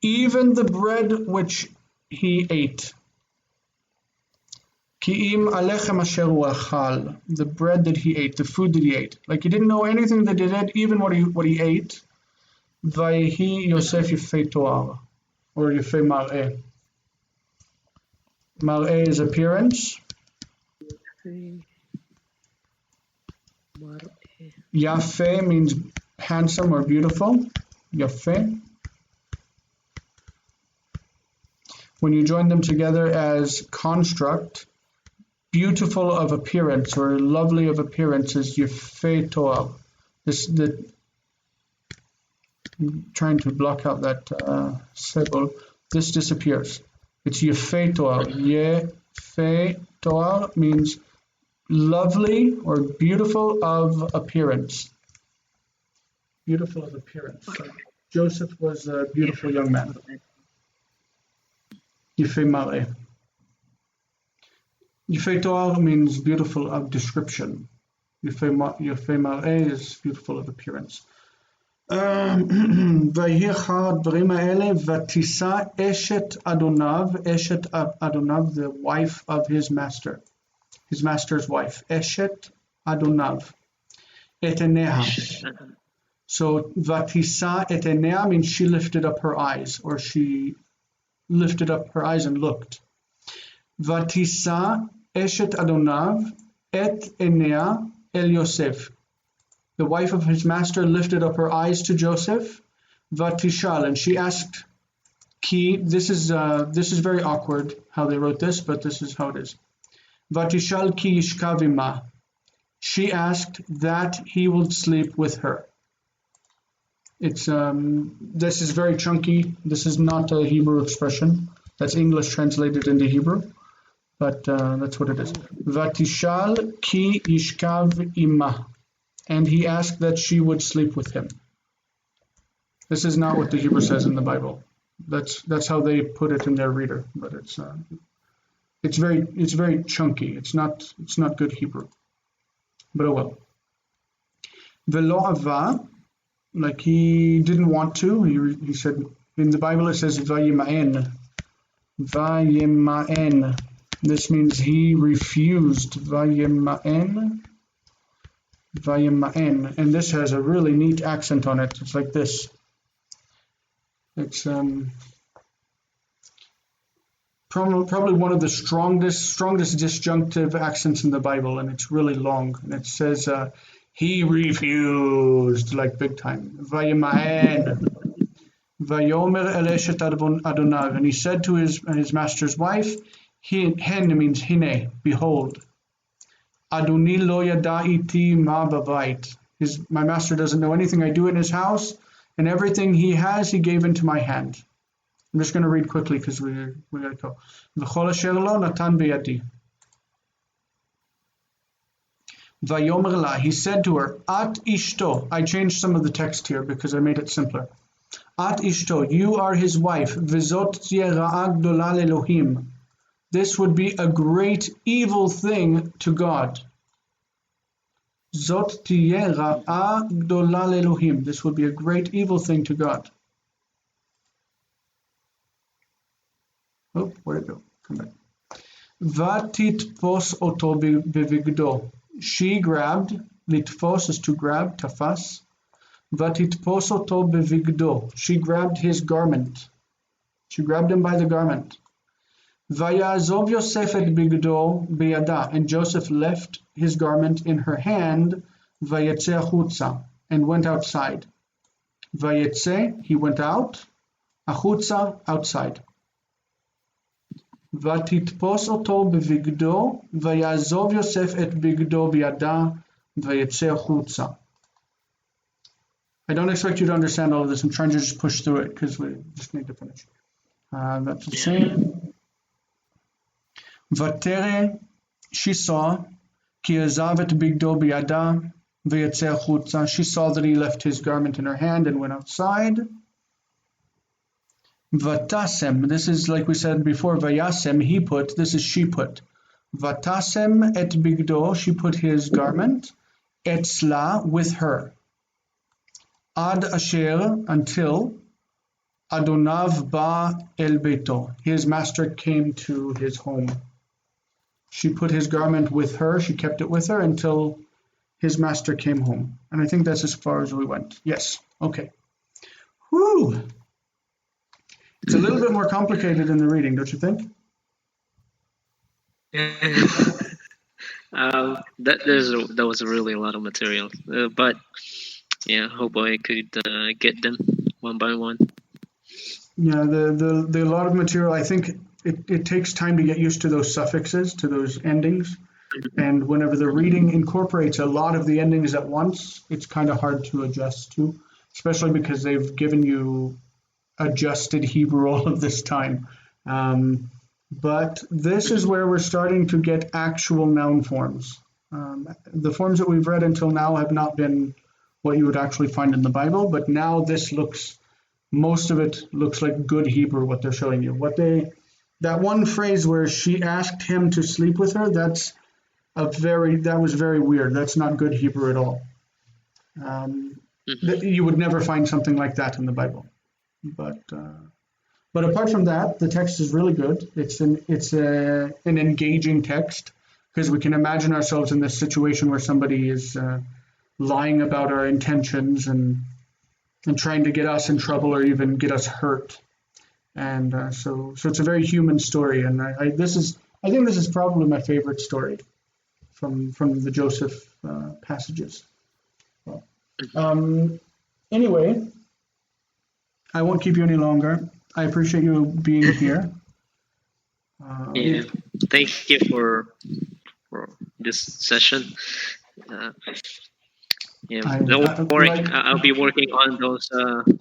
even the bread which he ate. Ki'im alechem asher achal, the bread that he ate, the food that he ate. Like he didn't know anything that he did, even what he ate. Vayhi Yosef yifei toar, or yifei mare. Mare is appearance. Yafe means handsome or beautiful. Yafe. When you join them together as construct, beautiful of appearance or lovely of appearance is Yefei Toar. I'm trying to block out that symbol. This disappears. It's Yefei Toar. Yefei Toar means lovely or beautiful of appearance. Beautiful of appearance. So Joseph was a beautiful young man. Yefei Mare. Yefei Toar means beautiful of description. Yefei Mare is beautiful of appearance. ויהי אחר הדברים האלה, ותישא אשת אדוניו, the wife of his master's wife, אשת אדוניו, את עיניה. So, ותישא את עיניה means she lifted up her eyes, or she lifted up her eyes and looked. ותישא אשת אדוניו את עיניה אל יוסף. The wife of his master lifted up her eyes to Joseph, Vatishal, and she asked, Ki, this is very awkward how they wrote this, but this is how it is. Vatishal ki yishkavima. She asked that he would sleep with her. It's this is very chunky. This is not a Hebrew expression. That's English translated into Hebrew, but that's what it is. Vatishal ki yishkav ima. And he asked that she would sleep with him. This is not what the Hebrew says in the Bible. That's how they put it in their reader, but it's very chunky. It's not good Hebrew. But oh well. Velo ava, like he didn't want to. He said in the Bible it says vayima'en. Vayima'en. This means he refused. Vayima'en. Vayima'en, and this has a really neat accent on it. It's like this. It's probably one of the strongest disjunctive accents in the Bible, and it's really long. And it says he refused, like big time. Vayima'en, vayomer el eshet adonav, and he said to his master's wife, hen means hine, behold. Adoni lo yada'iti ma bavait. My master doesn't know anything I do in his house, and everything he has, he gave into my hand. I'm just going to read quickly because we got to go. V'chol asher lo natan biyadi. Vayomer la, he said to her, At ishto. I changed some of the text here because I made it simpler. At ishto, you are his wife. V'zot tiyeh ra'a gdola le'Elohim. This would be a great evil thing to God. Zot tiyeh ra'a gdola le'Elohim. This would be a great evil thing to God. Oh, where'd it go? Come back. Vatitpos oto bevigdo. She grabbed. Litpos is to grab. Tafas. Vatitpos oto bevigdo. She grabbed his garment. She grabbed him by the garment. Vayazov Yosef et bigdo biyada, and Joseph left his garment in her hand, vayetze achutza, and went outside. Vayetze, he went out, achutza, outside. Vatitpos oto bevigdo, vayazov Yosef et bigdo biyada, vayetze achutza. I don't expect you to understand all of this. I'm trying to just push through it because we just need to finish. That's the same. Vatere, she saw, ki azav et bigdo biyada, v'yetze achutza. She saw that he left his garment in her hand and went outside. Vatasem, this is like we said before, vayasem, he put, this is she put. Vatasem et bigdo, she put his garment, etzla, with her. Ad asher, until, Adonav ba el beito, his master came to his home. She put his garment with her, she kept it with her until his master came home. And I think that's as far as we went. Yes, okay. Whew! It's a little bit more complicated in the reading, don't you think? That was really a lot of material. But yeah, hope I could get them one by one. Yeah, the lot of material, I think it takes time to get used to those suffixes, to those endings. And whenever the reading incorporates a lot of the endings at once, it's kind of hard to adjust to, especially because they've given you adjusted Hebrew all of this time. But this is where we're starting to get actual noun forms. The forms that we've read until now have not been what you would actually find in the Bible, but now most of it looks like good Hebrew, what they're showing you. That one phrase where she asked him to sleep with her, that was very weird. That's not good Hebrew at all. You would never find something like that in the Bible. But apart from that, the text is really good. It's an engaging text, because we can imagine ourselves in this situation where somebody is lying about our intentions and trying to get us in trouble or even get us hurt. And so it's a very human story. And I think this is probably my favorite story from the Joseph passages. Anyway, I won't keep you any longer. I appreciate you being here. Thank you for this session. Don't worry, I'll be working on those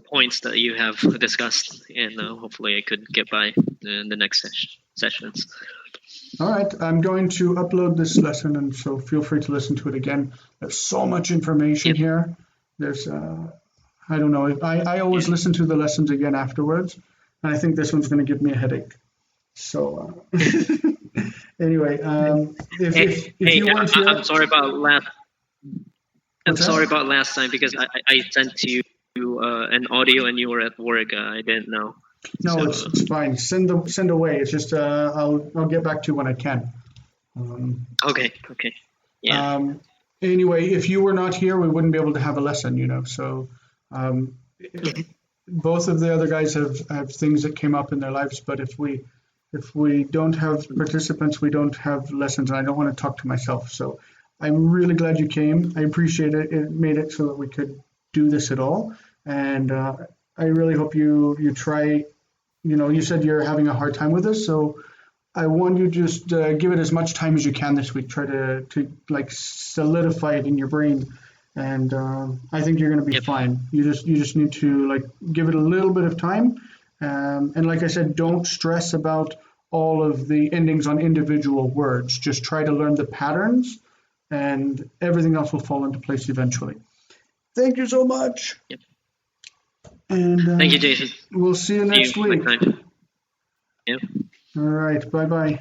points that you have discussed, and hopefully I could get by in the next sessions. All right, I'm going to upload this lesson, and so feel free to listen to it again. There's so much information here. There's, I don't know, I always listen to the lessons again afterwards, and I think this one's going to give me a headache. So, anyway, if you want to... I'm sorry about last... I'm sorry about last time, because I sent to you an audio and you were at work. I didn't know. No, it's fine. Send away. It's just I'll get back to you when I can. Okay. Yeah. Anyway, if you were not here, we wouldn't be able to have a lesson. So both of the other guys have things that came up in their lives, but if we don't have participants, we don't have lessons, and I don't want to talk to myself. So I'm really glad you came. I appreciate it. It made it so that we could do this at all. And I really hope you try, you said you're having a hard time with this. So I want you to just give it as much time as you can this week. Try to like solidify it in your brain. And I think you're going to be fine. You just need to like give it a little bit of time. And like I said, don't stress about all of the endings on individual words. Just try to learn the patterns, and everything else will fall into place eventually. Thank you so much. Yep. And thank you, Jason. We'll see you next week. Yep. All right. Bye-bye.